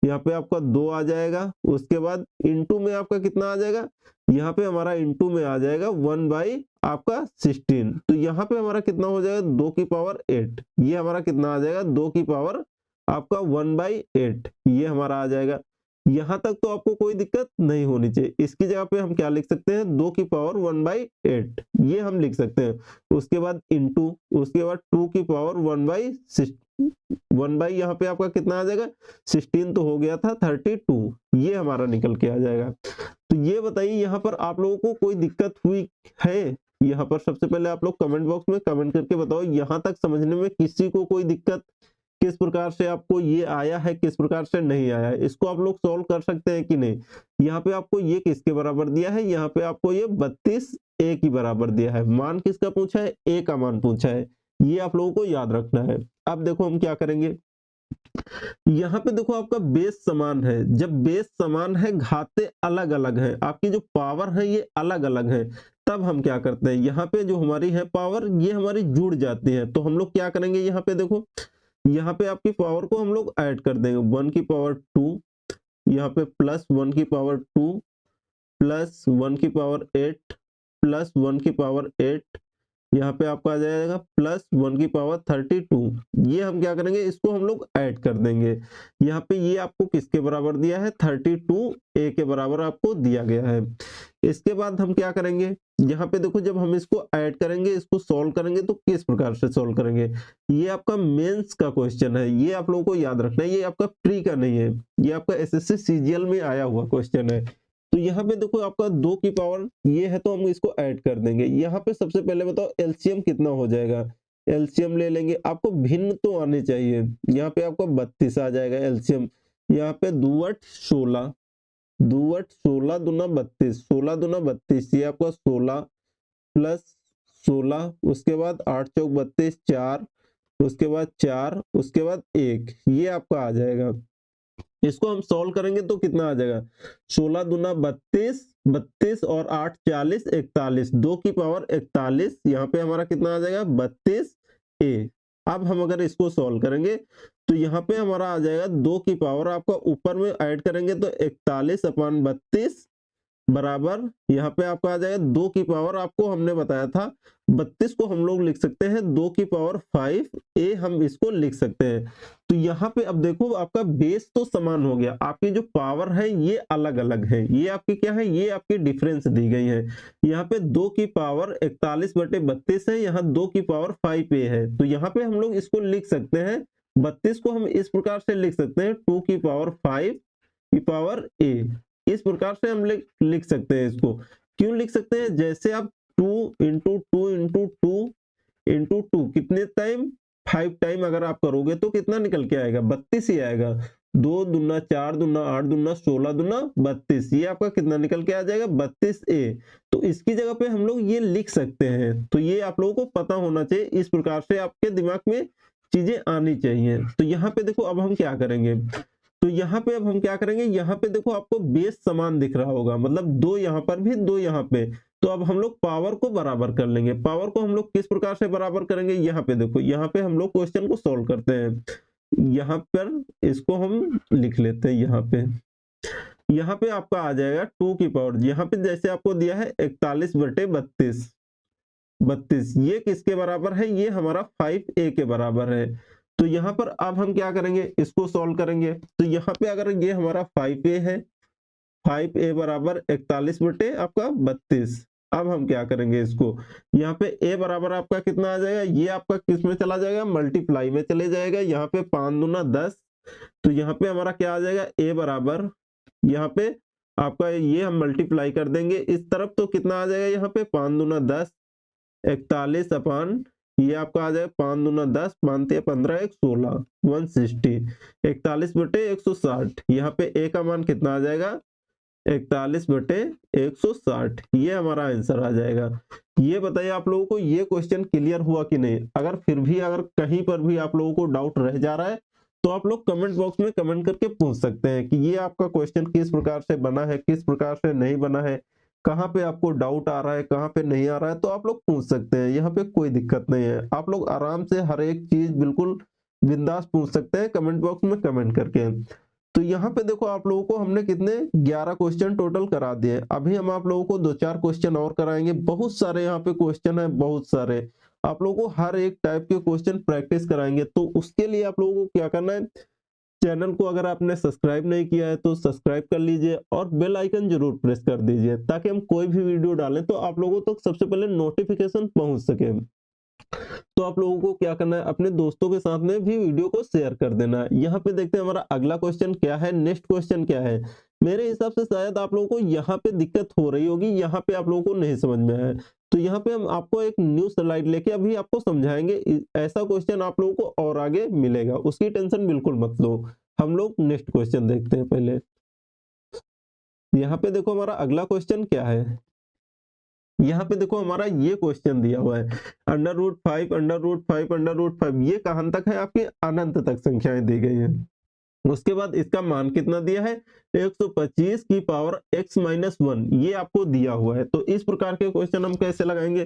यहाँ पे आपका 2 आ जाएगा। उसके बाद इनटू में आपका कितना आ जाएगा? यहाँ पे हमारा इनटू में आ जाएगा 1/16, तो यहाँ पे हमारा कितना हो जाएगा? 2 की पावर 8, ये हमारा कितना आ जाएगा? 2 की पावर आपका 1/8 ये हमारा आ जाएगा। यहाँ तक तो आपको कोई दिक्कत नहीं होनी चाहिए। इसकी जगह पे हम क्या लिख सकते हैं? 2 की पावर 1/8 ये हम लिख सकते हैं। उसके बाद इनटू, उसके बाद 2 की पावर 1/1 यहाँ पे आपका कितना आ जाएगा? 16 तो हो गया था 32, ये हमारा निकल के आ जाएगा। तो ये बताइए यहाँ पर आप लोगों को कोई दिक्कत हुई है? यहाँ पर सबसे पहले आप लोग कमेंट बॉक्स में कमेंट करके बताओ, यहाँ तक समझने में किसी को कोई दिक्कत, किस प्रकार से आपको ये आया है, किस प्रकार से नहीं आया है, इसको आप लोग सॉल्व कर सकते हैं कि नहीं? यहाँ पे आपको ये किसके बराबर दिया है? यहाँ पे आपको ये 32 ए की बराबर दिया है। मान किसका पूछा है? ए का मान पूछा है, ये आप लोगों को याद रखना है। अब देखो हम क्या करेंगे, यहाँ पे देखो आपका बेस समान है। जब बेस समान है, घातें अलग अलग है, आपकी जो पावर है ये अलग अलग है, तब हम क्या करते हैं? यहाँ पे जो हमारी है पावर, ये हमारी जुड़ जाती है, तो हम लोग क्या करेंगे? यहाँ पे देखो, यहाँ पे आपकी पावर को हम लोग ऐड कर देंगे, 1 की पावर 2, यहाँ पे प्लस 1 की पावर 2 प्लस 1 की पावर 8 प्लस 1 की पावर 8, यहाँ पे आपका आ जाएगा प्लस 1 की पावर 32। ये हम क्या करेंगे? इसको हम लोग ऐड कर देंगे। यहाँ पे ये आपको किसके बराबर दिया है? 32 ए के बराबर आपको दिया गया है। इसके बाद हम क्या करेंगे? यहाँ पे देखो, जब हम इसको ऐड करेंगे, इसको सॉल्व करेंगे, तो किस प्रकार से सॉल्व करेंगे? ये आपका मेंस का क्वेश्चन है, ये आप लोगों को याद रखना है, ये आपका प्री का नहीं है, ये आपका एसएससी सीजीएल में आया हुआ क्वेश्चन है। तो यहाँ पे देखो आपका 2 की पावर ये है, तो हम इसको ऐड कर देंगे। यहाँ पे सबसे पहले बताओ एलसीएम कितना हो जाएगा? एलसीएम ले लेंगे, आपको भिन्न तो आने चाहिए। यहाँ पे आपको 32 आ जाएगा एलसीएम। यहाँ पे 2 8 16, 2 8 16 दूना 32, 16 दूना 32, ये आपका 16 प्लस 16, उसके बाद 8 चौक 32, 4, उसके बाद 4, उसके बाद 1, ये आपका आ जाएगा। इसको हम सॉल्व करेंगे तो कितना आ जाएगा? 16 दूना 32, 32 और 8 40, 41, 2 की पावर 41, यहाँ पे हमारा कितना आ जाएगा? 32 ए। अब हम अगर इसको सॉल्व करेंगे तो यहाँ पे हमारा आ जाएगा 2 की पावर, आपका ऊपर में ऐड करेंगे तो 41/32 बराबर, यहाँ पे आपका आ जाएगा 2 की पावर, आपको हमने बताया था 32 को हम लोग लिख सकते हैं 2 की पावर 5 ए, हम इसको लिख सकते हैं। तो यहाँ पे अब देखो आपका बेस तो समान हो गया, आपकी जो पावर है ये अलग अलग है, ये आपकी क्या है? ये आपकी डिफरेंस दी गई है। यहाँ पे 2 की पावर 41/32 है, यहाँ 2 की पावर 5 ए है, तो यहाँ पे हम लोग इसको लिख सकते हैं, 32 को हम इस प्रकार से लिख सकते हैं 2 की पावर 5 की पावर ए, इस प्रकार से हम लिख सकते हैं। इसको क्यों लिख सकते हैं? जैसे आप 2 इंटू 2 इंटू 2 इंटू 2 कितने टाइम? 5 टाइम अगर आप करोगे तो कितना निकल के आएगा? 32 ही आएगा। 2 दूना 4 दूना 8 दूना 16 दूना 32, ये आपका कितना निकल के आ जाएगा? 32 ए। तो इसकी जगह पे हम लोग ये लिख सकते हैं, तो ये आप लोगों को पता होना चाहिए, इस प्रकार से आपके दिमाग में चीजें आनी चाहिए। तो यहाँ पे देखो अब हम क्या करेंगे, तो यहाँ पे अब हम क्या करेंगे, यहाँ पे देखो आपको बेस समान दिख रहा होगा, मतलब 2 यहाँ पर भी 2 यहाँ पे, तो अब हम लोग पावर को बराबर कर लेंगे। पावर को हम लोग किस प्रकार से बराबर करेंगे? यहाँ पे देखो, यहाँ पे हम लोग क्वेश्चन को सॉल्व करते हैं। यहाँ पर इसको हम लिख लेते हैं, यहाँ पे आपका आ जाएगा 2 की पावर, यहाँ पे जैसे आपको दिया है 41/32, 32 ये किसके बराबर है? ये हमारा 5a के बराबर है। तो यहाँ पर अब हम क्या करेंगे? इसको सॉल्व करेंगे, तो यहाँ पे अगर ये हमारा 5a है, 5a बराबर 41 बटे आपका 32, अब हम क्या करेंगे इसको, यहाँ पे a बराबर आपका कितना आ जाएगा, ये आपका किस में चला जाएगा, मल्टीप्लाई में चले जाएगा। यहाँ पे 5 दूना 10, तो यहाँ पे हमारा क्या आ जाएगा, a बराबर, यहाँ पे आपका ये हम मल्टीप्लाई कर देंगे इस तरफ, तो कितना आ जाएगा, यहाँ पे 5 दूना 10, 41 अपान ये आपका आ जाएगा 5 दूना 10, 5 15 1 16, 160, 41 बटे 160। यहाँ पे a का मान कितना आ जाएगा, 41 बटे 160, ये हमारा आंसर आ जाएगा। ये बताइए आप लोगों को ये क्वेश्चन क्लियर हुआ कि नहीं। अगर फिर भी अगर कहीं पर भी आप लोगों को डाउट रह जा रहा है तो आप लोग कमेंट बॉक्स में कमेंट करके पूछ सकते हैं कि ये आपका क्वेश्चन किस प्रकार से बना है, किस प्रकार से नहीं बना है, कहाँ पे आपको डाउट आ रहा है, कहाँ पे नहीं आ रहा है, तो आप लोग पूछ सकते हैं। यहाँ पे कोई दिक्कत नहीं है, आप लोग आराम से हर एक चीज बिल्कुल बिंदास पूछ सकते हैं कमेंट बॉक्स में कमेंट करके। तो यहाँ पे देखो आप लोगों को हमने कितने 11 क्वेश्चन टोटल करा दिए। अभी हम आप लोगों को 2-4 क्वेश्चन और कराएंगे। बहुत सारे यहाँ पे क्वेश्चन है, बहुत सारे आप लोगों को हर एक टाइप के क्वेश्चन प्रैक्टिस कराएंगे। तो उसके लिए आप लोगों को क्या करना है, चैनल को अगर आपने सब्सक्राइब नहीं किया है तो सब्सक्राइब कर लीजिए और बेल आइकन जरूर प्रेस कर दीजिए, ताकि हम कोई भी वीडियो डालें तो आप लोगों तक सबसे पहले नोटिफिकेशन पहुंच सके। तो आप लोगों को क्या करना है, अपने दोस्तों के साथ में भी वीडियो को शेयर कर देना है। यहाँ पे देखते हैं हमारा अगला क्वेश्चन क्या है, नेक्स्ट क्वेश्चन क्या है। मेरे हिसाब से शायद आप लोगों को यहाँ पे दिक्कत हो रही होगी, यहाँ पे आप लोगों को नहीं समझ में आया। तो यहाँ पे हम आपको एक न्यू स्लाइड लेके अभी आपको समझाएंगे। ऐसा क्वेश्चन आप लोगों को और आगे मिलेगा, उसकी टेंशन बिल्कुल मत लो। हम लोग नेक्स्ट क्वेश्चन देखते हैं पहले। यहाँ पे देखो हमारा अगला क्वेश्चन क्या है। यहाँ पे देखो हमारा ये क्वेश्चन दिया हुआ है, √5 √5 √5, ये कहां तक है, आपकी अनंत तक संख्याएं दी गई हैं। उसके बाद इसका मान कितना दिया है, 125 की पावर x-1, ये आपको दिया हुआ है। तो इस प्रकार के क्वेश्चन हम कैसे लगाएंगे।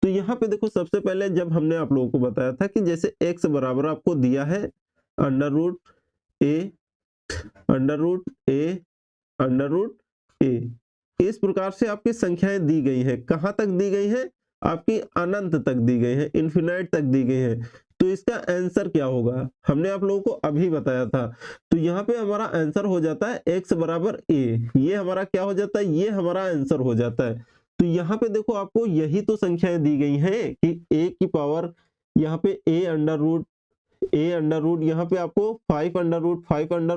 तो यहाँ पे देखो सबसे पहले जब हमने आप लोगों को बताया था कि जैसे x बराबर आपको दिया है √a √a, इस प्रकार से आपकी संख्याएं दी गई है। कहां तक दी गई है, आपकी अनंत तक दी गई है, इन्फिनाइट तक दी गई है। तो इसका आंसर क्या होगा, हमने आप लोगों को अभी बताया था। तो यहाँ पे हमारा आंसर हो जाता है x बराबर a, ये हमारा क्या हो जाता है, ये हमारा आंसर हो जाता है। तो यहाँ पे देखो आपको यही तो संख्याएं दी गई हैं कि a की पावर, यहाँ पे a अंडर रूट, यहाँ पे आपको 5 अंडर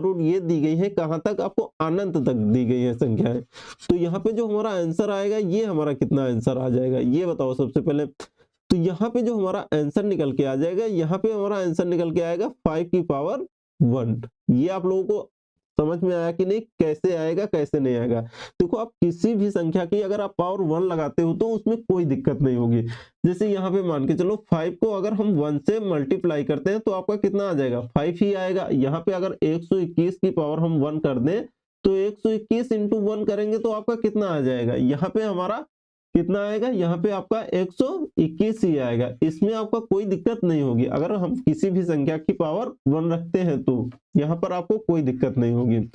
रूट ये दी गई है। कहां तक, आपको अनंत तक दी गई है संख्याएं। तो यहाँ पे जो हमारा आंसर आएगा, ये हमारा कितना आंसर आ जाएगा, ये बताओ सबसे पहले। तो यहाँ पे जो हमारा आंसर निकल के आ जाएगा, यहाँ पे हमारा आंसर निकल के आएगा 5 की पावर 1। ये आप लोगों को समझ में आया कि नहीं, कैसे आएगा कैसे नहीं आएगा। देखो आप किसी भी संख्या की अगर आप पावर 1 लगाते हो तो उसमें कोई दिक्कत नहीं होगी। जैसे यहाँ पे मान के चलो 5 को अगर हम 1 से मल्टीप्लाई करते हैं तो आपका कितना आ जाएगा, 5 ही आएगा। यहाँ पे अगर 121 की पावर हम 1 कर दें तो 121 इंटू 1 करेंगे तो आपका कितना आ जाएगा, यहाँ पे हमारा कितना आएगा, यहाँ पे आपका 121 ही आएगा। इसमें आपका कोई दिक्कत नहीं होगी। अगर हम किसी भी संख्या की पावर 1 रखते हैं तो यहाँ पर आपको कोई दिक्कत नहीं होगी।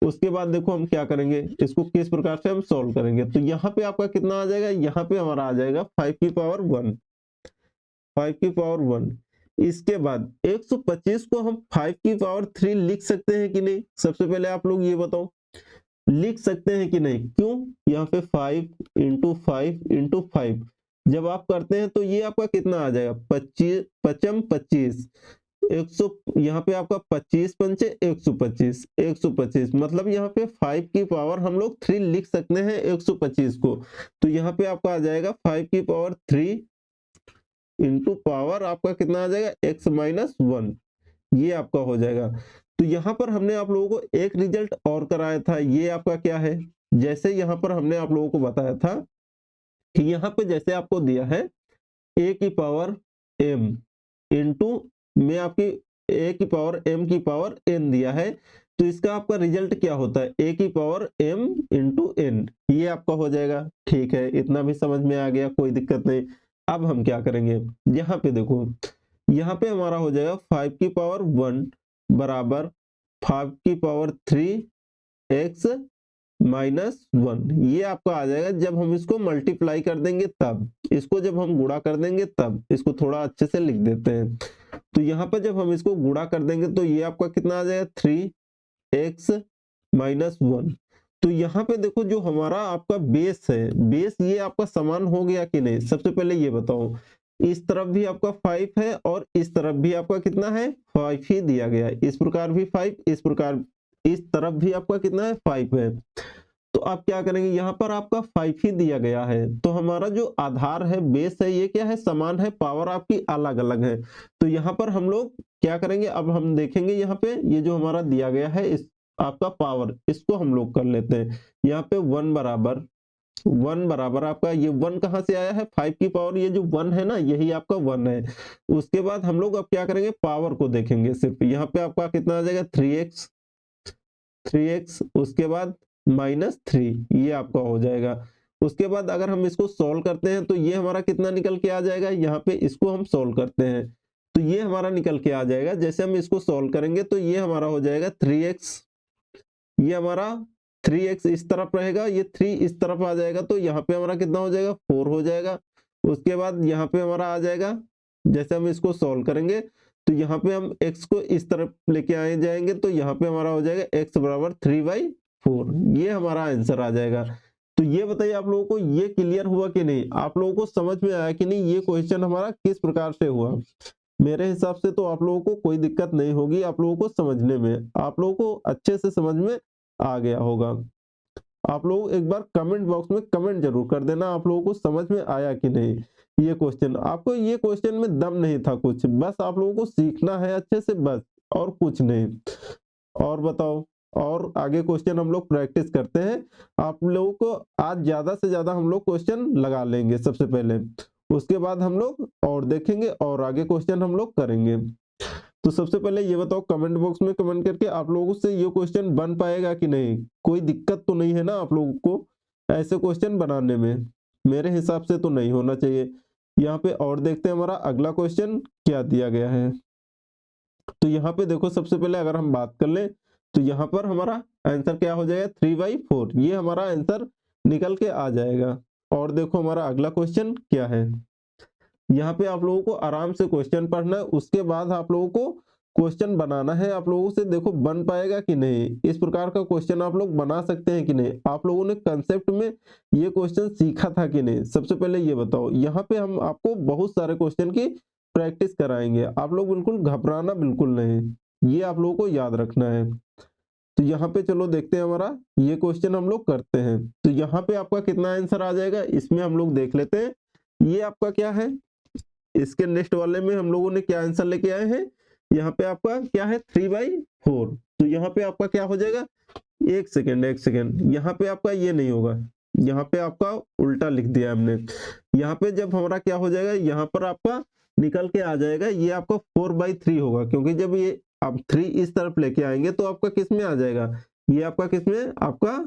उसके बाद देखो हम क्या करेंगे, इसको किस प्रकार से हम सॉल्व करेंगे। तो यहाँ पे आपका कितना आ जाएगा, यहाँ पे हमारा आ जाएगा 5 की पावर 1, 5 की पावर 1। इसके बाद 125 को हम 5 की पावर 3 लिख सकते हैं कि नहीं, सबसे पहले आप लोग ये बताओ, लिख सकते हैं कि नहीं। क्यों, यहाँ पे 5 इंटू 5 इंटू 5 जब आप करते हैं तो ये आपका कितना आ जाएगा, 25 पचम 25, 100, यहाँ पे आपका 25 पंचे 125, 125 मतलब यहाँ पे 5 की पावर हम लोग 3 लिख सकते हैं 125 को। तो यहाँ पे आपका आ जाएगा 5 की पावर 3 इंटू पावर आपका कितना आ जाएगा, x-1, ये आपका हो जाएगा। तो यहाँ पर हमने आप लोगों को एक रिजल्ट और कराया था, ये आपका क्या है, जैसे यहाँ पर हमने आप लोगों को बताया था कि यहाँ पे जैसे आपको दिया है a की पावर m इंटू में आपकी a की पावर m की पावर n दिया है, तो इसका आपका रिजल्ट क्या होता है, a की पावर m इंटू n, ये आपका हो जाएगा। ठीक है, इतना भी समझ में आ गया, कोई दिक्कत नहीं। अब हम क्या करेंगे, यहाँ पे देखो, यहाँ पे हमारा हो जाएगा 5 की पावर 1 बराबर 5 की पावर 3x-1, ये आपका आ जाएगा। जब हम इसको मल्टीप्लाई कर देंगे तब, इसको जब हम गुणा कर देंगे तब, इसको थोड़ा अच्छे से लिख देते हैं। तो यहाँ पे जब हम इसको गुणा कर देंगे तो ये आपका कितना आ जाएगा, 3x-1। तो यहाँ पे देखो जो हमारा आपका बेस है, बेस ये आपका समान हो गया कि नहीं, सबसे पहले ये बताओ। इस तरफ भी आपका 5 है और इस तरफ भी आपका कितना है, 5 ही दिया गया है। इस प्रकार भी 5, इस प्रकार इस तरफ भी आपका कितना है, 5 है। तो आप क्या करेंगे, यहाँ पर आपका 5 ही दिया गया है, तो हमारा जो आधार है, बेस है, ये क्या है, समान है, पावर आपकी अलग अलग है। तो यहाँ पर हम लोग क्या करेंगे, अब हम देखेंगे यहाँ पे ये जो हमारा दिया गया है, इस आपका पावर, इसको हम लोग कर लेते हैं। यहाँ पे 1 बराबर आपका ये 1 कहाँ से आया है, 5 की पावर, ये जो 1 है ना, यही आपका 1 है। उसके बाद हम लोग अब क्या करेंगे, पावर को देखेंगे सिर्फ। यहाँ पे आपका कितना आ जाएगा, 3x, उसके बाद -3, ये आपका हो जाएगा। उसके बाद अगर हम इसको सॉल्व करते हैं तो ये हमारा कितना निकल के आ जाएगा, यहाँ पे इसको हम सॉल्व करते हैं तो ये हमारा निकल के आ जाएगा। जैसे हम इसको सॉल्व करेंगे तो ये हमारा हो जाएगा 3x, ये हमारा 3x इस तरफ रहेगा, ये 3 इस तरफ आ जाएगा, तो यहाँ पे हमारा कितना हो जाएगा, 4 हो जाएगा। उसके बाद यहाँ पे हमारा आ जाएगा, जैसे हम इसको सॉल्व करेंगे तो यहाँ पे हम x को इस तरफ लेके आए जाएंगे, तो यहाँ पे हमारा हो जाएगा x बराबर 3/4, ये हमारा आंसर आ जाएगा। तो ये बताइए आप लोगों को ये क्लियर हुआ कि नहीं, आप लोगों को समझ में आया कि नहीं, ये क्वेश्चन हमारा किस प्रकार से हुआ। मेरे हिसाब से तो आप लोगों को कोई दिक्कत नहीं होगी, आप लोगों को समझने में, आप लोगों को अच्छे से समझ में आ गया होगा। आप लोग एक बार कमेंट बॉक्स में कमेंट जरूर कर देना, आप लोगों को समझ में आया कि नहीं ये क्वेश्चन। आपको ये क्वेश्चन में दम नहीं था कुछ, बस आप लोगों को सीखना है अच्छे से, बस और कुछ नहीं। और बताओ, और आगे क्वेश्चन हम लोग प्रैक्टिस करते हैं। आप लोगों को आज ज्यादा से ज्यादा हम लोग क्वेश्चन लगा लेंगे सबसे पहले, उसके बाद हम लोग और देखेंगे और आगे क्वेश्चन हम लोग करेंगे। तो सबसे पहले ये बताओ कमेंट बॉक्स में कमेंट करके, आप लोगों से ये क्वेश्चन बन पाएगा कि नहीं, कोई दिक्कत तो नहीं है ना आप लोगों को ऐसे क्वेश्चन बनाने में, मेरे हिसाब से तो नहीं होना चाहिए। यहाँ पे और देखते हैं हमारा अगला क्वेश्चन क्या दिया गया है। तो यहाँ पे देखो सबसे पहले अगर हम बात कर ले तो यहाँ पर हमारा आंसर क्या हो जाएगा, 3/4, ये हमारा आंसर निकल के आ जाएगा। और देखो हमारा अगला क्वेश्चन क्या है, यहाँ पे आप लोगों को आराम से क्वेश्चन पढ़ना है, उसके बाद आप लोगों को क्वेश्चन बनाना है। आप लोगों से देखो बन पाएगा कि नहीं, इस प्रकार का क्वेश्चन आप लोग बना सकते हैं कि नहीं, आप लोगों ने कंसेप्ट में ये क्वेश्चन सीखा था कि नहीं, सबसे पहले ये बताओ। यहाँ पे हम आपको बहुत सारे क्वेश्चन की प्रैक्टिस कराएंगे, आप लोग बिल्कुल घबराना बिल्कुल नहीं, ये आप लोगों को याद रखना है। तो यहाँ पे चलो देखते हैं हमारा ये क्वेश्चन हम लोग करते हैं। तो यहाँ पे आपका कितना आंसर आ जाएगा, इसमें हम लोग देख लेते हैं। ये आपका क्या है, इसके नेक्स्ट वाले में हम लोगों ने क्या आंसर लेके आए हैं, यहाँ पे आपका क्या है, 3/4। तो यहाँ पे आपका क्या हो जाएगा, एक सेकेंड, यहाँ पे आपका ये नहीं होगा, यहाँ पे आपका उल्टा लिख दिया हमने। यहाँ पे जब हमारा क्या हो जाएगा, यहाँ पर आपका निकल के आ जाएगा, ये आपका 4/3 होगा, क्योंकि जब ये आप 3 इस तरफ लेके आएंगे तो आपका किस में आ जाएगा, ये आपका किस में, आपका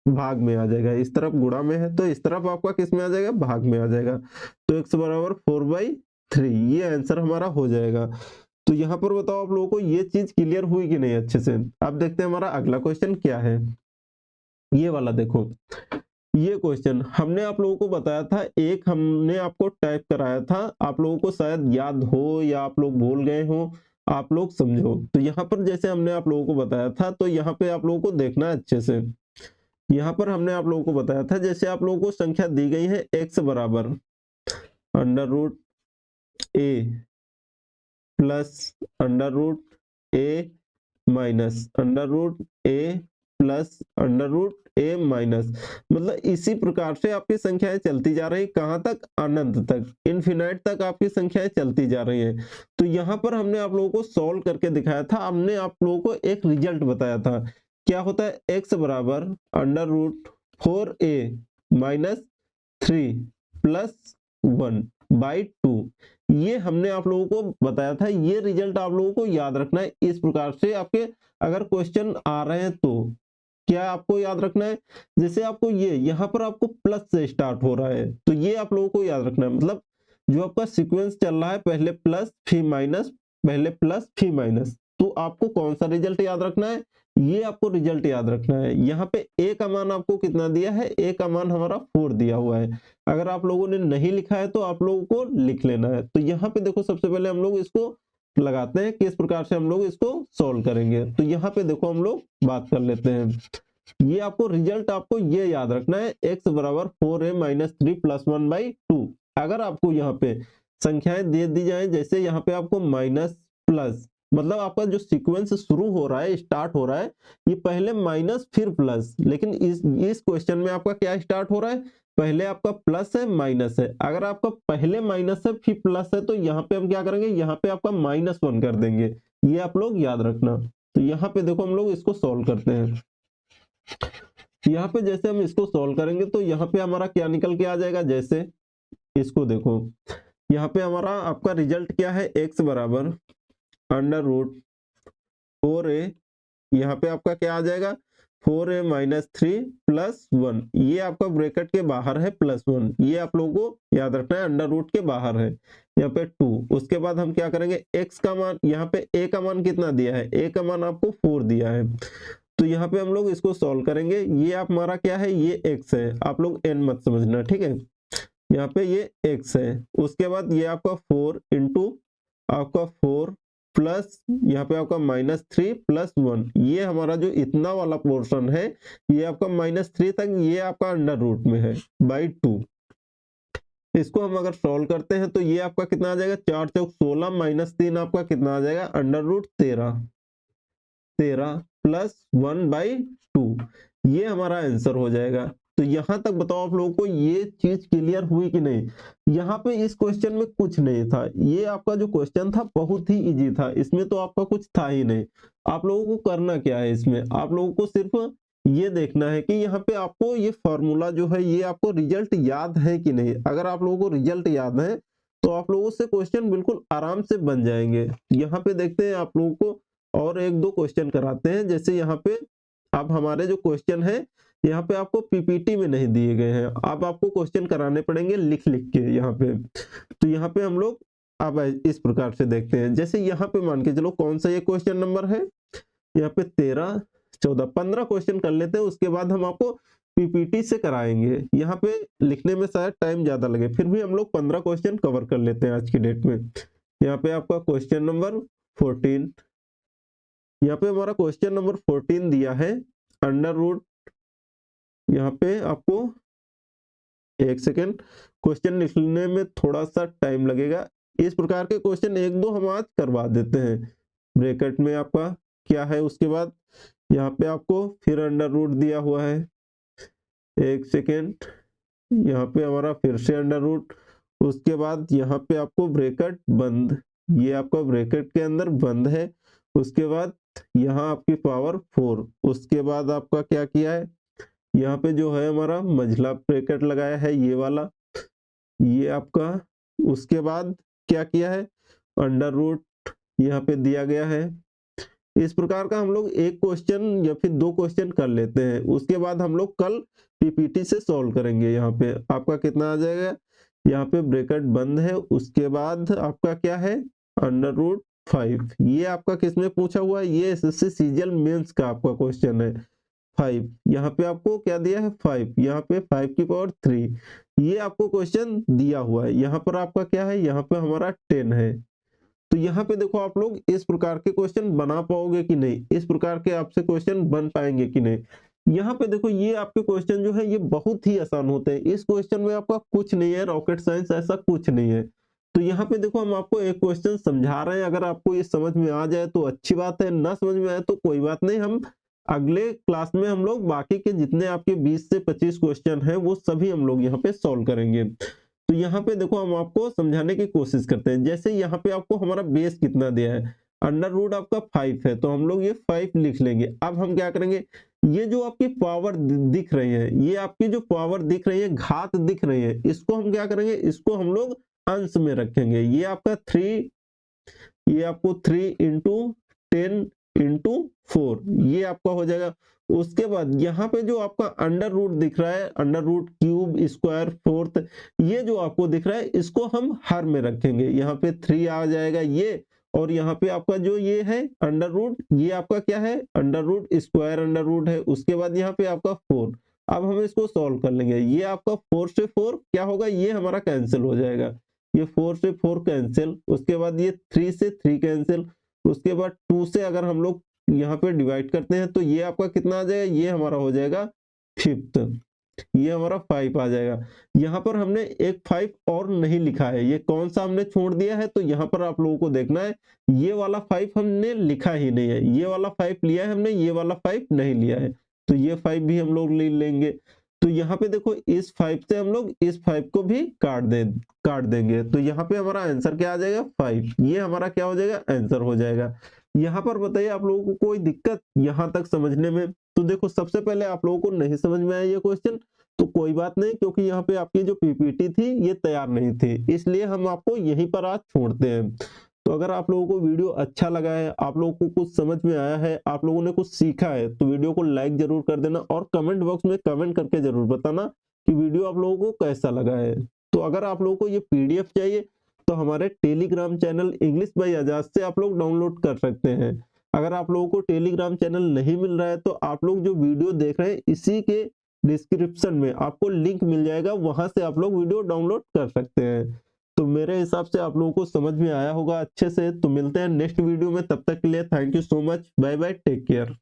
भाग में आ जाएगा। इस तरफ गुणा में है तो इस तरफ आपका किस में आ जाएगा, भाग में आ जाएगा। तो x बराबर 4/3, ये आंसर हमारा हो जाएगा। तो यहाँ पर बताओ आप लोगों को ये चीज क्लियर हुई कि नहीं अच्छे से। अब देखते हैं हमारा अगला क्वेश्चन क्या है, ये वाला देखो। ये क्वेश्चन हमने आप लोगों को बताया था, एक हमने आपको टाइप कराया था, आप लोगों को शायद याद हो या आप लोग भूल गए हो, आप लोग समझो। तो यहाँ पर जैसे हमने आप लोगों को बताया था, तो यहाँ पे आप लोगों को देखना है अच्छे से। यहाँ पर हमने आप लोगों को बताया था, जैसे आप लोगों को संख्या दी गई है x बराबर √a plus √a minus √a plus √a minus, मतलब इसी प्रकार से आपकी संख्याएं चलती जा रही, कहां तक, अनंत तक, इनफिनाइट तक आपकी संख्याएं चलती जा रही हैं। तो यहाँ पर हमने आप लोगों को सॉल्व करके दिखाया था, हमने आप लोगों को एक रिजल्ट बताया था, क्या होता है, x बराबर √4a माइनस 3 प्लस 1/2, ये हमने आप लोगों को बताया था। ये रिजल्ट आप लोगों को याद रखना है, इस प्रकार से आपके अगर क्वेश्चन आ रहे हैं तो क्या आपको याद रखना है, जैसे आपको ये यहाँ पर आपको प्लस से स्टार्ट हो रहा है, तो ये आप लोगों को याद रखना है, मतलब जो आपका सीक्वेंस चल रहा है, पहले प्लस फिर माइनस, पहले प्लस फिर माइनस, तो आपको कौन सा रिजल्ट याद रखना है, ये आपको रिजल्ट याद रखना है। यहाँ पे a का मान आपको कितना दिया है, a का मान हमारा 4 दिया हुआ है, अगर आप लोगों ने नहीं लिखा है तो आप लोगों को लिख लेना है। तो यहाँ पे देखो सबसे पहले हम लोग इसको लगाते हैं, किस प्रकार से हम लोग इसको सॉल्व करेंगे। तो यहाँ पे देखो हम लोग बात कर लेते हैं। ये आपको रिजल्ट आपको ये याद रखना है, x बराबर 4a माइनस 3 प्लस 1/2। अगर आपको यहाँ पे संख्याएं दे दी जाए, जैसे यहाँ पे आपको माइनस प्लस, मतलब आपका जो सीक्वेंस शुरू हो रहा है, स्टार्ट हो रहा है, ये पहले माइनस फिर प्लस, लेकिन इस क्वेश्चन में आपका क्या स्टार्ट हो रहा है, पहले आपका प्लस है माइनस है। अगर आपका पहले माइनस है फिर प्लस है, तो यहाँ पे हम क्या करेंगे, यहाँ पे आपका -1 कर देंगे। ये आप लोग याद रखना। तो यहाँ पे देखो हम लोग इसको सॉल्व करते हैं। यहाँ पे जैसे हम इसको सॉल्व करेंगे तो यहाँ पे हमारा क्या निकल के आ जाएगा, जैसे इसको देखो, यहाँ पे हमारा आपका रिजल्ट क्या है, x बराबर √4a, यहाँ पे आपका क्या आ जाएगा 4a माइनस 3 प्लस 1, ये आपका ब्रैकेट के बाहर है +1, ये आप लोगों को याद रखना है, अंडर रूट के बाहर है, यहाँ पे 2। उसके बाद हम क्या करेंगे, x का मान, यहाँ पे a का मान कितना दिया है, a का मान आपको 4 दिया है, तो यहाँ पे हम लोग इसको सॉल्व करेंगे। ये आप हमारा क्या है, ये x है, आप लोग n मत समझना, ठीक है। यहाँ पे ये x है, उसके बाद ये आपका 4 इंटू आपका 4 प्लस यहाँ पे आपका -3 प्लस 1, ये हमारा जो इतना वाला पोर्शन है, ये आपका -3 तक ये आपका अंडर रूट में है /2। इसको हम अगर सॉल्व करते हैं तो ये आपका कितना आ जाएगा, 4 चौक 16 -3 आपका कितना आ जाएगा, √13 प्लस 1/2, ये हमारा आंसर हो जाएगा। तो यहां तक बताओ आप लोगों को ये चीज क्लियर हुई कि नहीं। यहाँ पे इस क्वेश्चन में कुछ नहीं था, ये आपका जो क्वेश्चन था बहुत ही इजी था, इसमें तो आपका कुछ था ही नहीं। आप लोगों को करना क्या है, इसमें आप लोगों को सिर्फ ये देखना है कि यहाँ पे आपको ये फॉर्मूला जो है, ये आपको रिजल्ट याद है कि नहीं। अगर आप लोगों को रिजल्ट याद है तो आप लोगों से क्वेश्चन बिल्कुल आराम से बन जाएंगे। यहाँ पे देखते हैं आप लोगों को और एक दो क्वेश्चन कराते हैं। जैसे यहाँ पे अब हमारे जो क्वेश्चन है, यहाँ पे आपको पीपीटी में नहीं दिए गए हैं, अब आपको क्वेश्चन कराने पड़ेंगे लिख लिख के यहाँ पे। तो यहाँ पे हम लोग अब इस प्रकार से देखते हैं। जैसे यहाँ पे मान के चलो कौन सा ये क्वेश्चन नंबर है, यहाँ पे 13 14 15 क्वेश्चन कर लेते हैं, उसके बाद हम आपको पीपीटी से कराएंगे। यहाँ पे लिखने में शायद टाइम ज्यादा लगे, फिर भी हम लोग 15 क्वेश्चन कवर कर लेते हैं आज की डेट में। यहाँ पे आपका क्वेश्चन नंबर 14, यहाँ पे हमारा क्वेश्चन नंबर 14 दिया है, अंडर रूट, यहाँ पे आपको एक सेकेंड, क्वेश्चन लिखने में थोड़ा सा टाइम लगेगा। इस प्रकार के क्वेश्चन एक दो हम आज करवा देते हैं। ब्रैकेट में आपका क्या है, उसके बाद यहाँ पे आपको फिर अंडर रूट दिया हुआ है, एक सेकेंड, यहाँ पे हमारा फिर से अंडर रूट, उसके बाद यहाँ पे आपको ब्रैकेट बंद, ये आपका ब्रैकेट के अंदर बंद है, उसके बाद यहाँ आपकी पावर 4, उसके बाद आपका क्या किया है, यहाँ पे जो है हमारा मंझला ब्रैकेट लगाया है ये वाला, ये आपका, उसके बाद क्या किया है, अंडर रूट यहाँ पे दिया गया है। इस प्रकार का हम लोग एक क्वेश्चन या फिर दो क्वेश्चन कर लेते हैं, उसके बाद हम लोग कल पीपीटी से सॉल्व करेंगे। यहाँ पे आपका कितना आ जाएगा, यहाँ पे ब्रैकेट बंद है, उसके बाद आपका क्या है, अंडर रूट 5, ये आपका किसमें पूछा हुआ है, ये एसएससी सीजीएल मेंस का आपका क्वेश्चन है। 5 यहाँ पे आपको क्या दिया है, 5, यहाँ पे 5 की पावर 3, ये आपको क्वेश्चन दिया हुआ है। यहाँ पर आपका क्या है, यहाँ पे हमारा 10 है। तो यहाँ पे देखो आप लोग इस प्रकार के क्वेश्चन बना पाओगे कि नहीं, इस प्रकार के आपसे क्वेश्चन बन पाएंगे कि नहीं। यहाँ पे देखो ये आपके क्वेश्चन जो है ये बहुत ही आसान होते हैं, इस क्वेश्चन में आपका कुछ नहीं है, रॉकेट साइंस ऐसा कुछ नहीं है। तो यहाँ पे देखो हम आपको एक क्वेश्चन समझा रहे हैं, अगर आपको ये समझ में आ जाए तो अच्छी बात है, ना समझ में आए तो कोई बात नहीं, हम अगले क्लास में हम लोग बाकी के जितने आपके 20 से 25 क्वेश्चन है वो सभी हम लोग यहाँ पे सॉल्व करेंगे। तो यहाँ पे देखो हम आपको समझाने की कोशिश करते हैं। जैसे यहाँ पे आपको हमारा बेस कितना दिया है, अंडर रूट आपका 5 है, तो हम लोग ये 5 लिख लेंगे। अब हम क्या करेंगे, ये जो आपकी पावर दिख रही है, ये आपकी जो पावर दिख रही है, घात दिख रही है, इसको हम क्या करेंगे, इसको हम लोग अंश में रखेंगे। ये आपका 3, ये आपको 3 इंटू 10 इंटू 4, ये आपका हो जाएगा। उसके बाद यहाँ पे जो आपका अंडर रूट दिख रहा है, under root cube square fourth, ये जो आपको दिख रहा है इसको हम हर में रखेंगे। यहाँ पे 3 आ जाएगा ये, और यहाँ पे आपका जो ये है अंडर रूट, ये आपका क्या है, under root square under root है। उसके बाद यहाँ पे आपका 4, अब हम इसको सॉल्व कर लेंगे। ये आपका 4 से 4 क्या होगा, ये हमारा कैंसिल हो जाएगा, ये 4 से 4 कैंसिल। उसके बाद ये 3 से 3 कैंसिल। उसके बाद 2 से अगर हम लोग यहाँ पे डिवाइड करते हैं तो ये आपका कितना आ जाएगा, ये हमारा हो जाएगा 5th, ये हमारा 5 आ जाएगा। यहाँ पर हमने एक 5 और नहीं लिखा है, ये कौन सा हमने छोड़ दिया है, तो यहाँ पर आप लोगों को देखना है ये वाला 5 हमने लिखा ही नहीं है, ये वाला 5 लिया है हमने, ये वाला 5 नहीं लिया है, तो ये 5 भी हम लोग ले लेंगे। तो यहाँ पे देखो इस 5 से हम लोग इस 5 को भी काट देंगे, तो यहाँ पे हमारा आंसर क्या आ जाएगा 5, ये हमारा क्या हो जाएगा, आंसर हो जाएगा। यहाँ पर बताइए आप लोगों को कोई दिक्कत यहाँ तक समझने में? तो देखो सबसे पहले आप लोगों को नहीं समझ में आया ये क्वेश्चन, तो कोई बात नहीं, क्योंकि यहाँ पे आपकी जो पीपीटी थी ये तैयार नहीं थी, इसलिए हम आपको यहीं पर आज छोड़ते हैं। तो अगर आप लोगों को वीडियो अच्छा लगा है, आप लोगों को कुछ समझ में आया है, आप लोगों ने कुछ सीखा है, तो वीडियो को लाइक जरूर कर देना और कमेंट बॉक्स में कमेंट करके जरूर बताना कि वीडियो आप लोगों को कैसा लगा है। तो अगर आप लोगों को ये पीडीएफ चाहिए तो हमारे टेलीग्राम चैनल इंग्लिश बाय आजाद से आप लोग डाउनलोड कर सकते हैं। अगर आप लोगों को टेलीग्राम चैनल नहीं मिल रहा है तो आप लोग जो वीडियो देख रहे हैं इसी के डिस्क्रिप्शन में आपको लिंक मिल जाएगा, वहां से आप लोग वीडियो डाउनलोड कर सकते हैं। तो मेरे हिसाब से आप लोगों को समझ में आया होगा अच्छे से। तो मिलते हैं नेक्स्ट वीडियो में, तब तक के लिए thank you so much, bye bye, take care.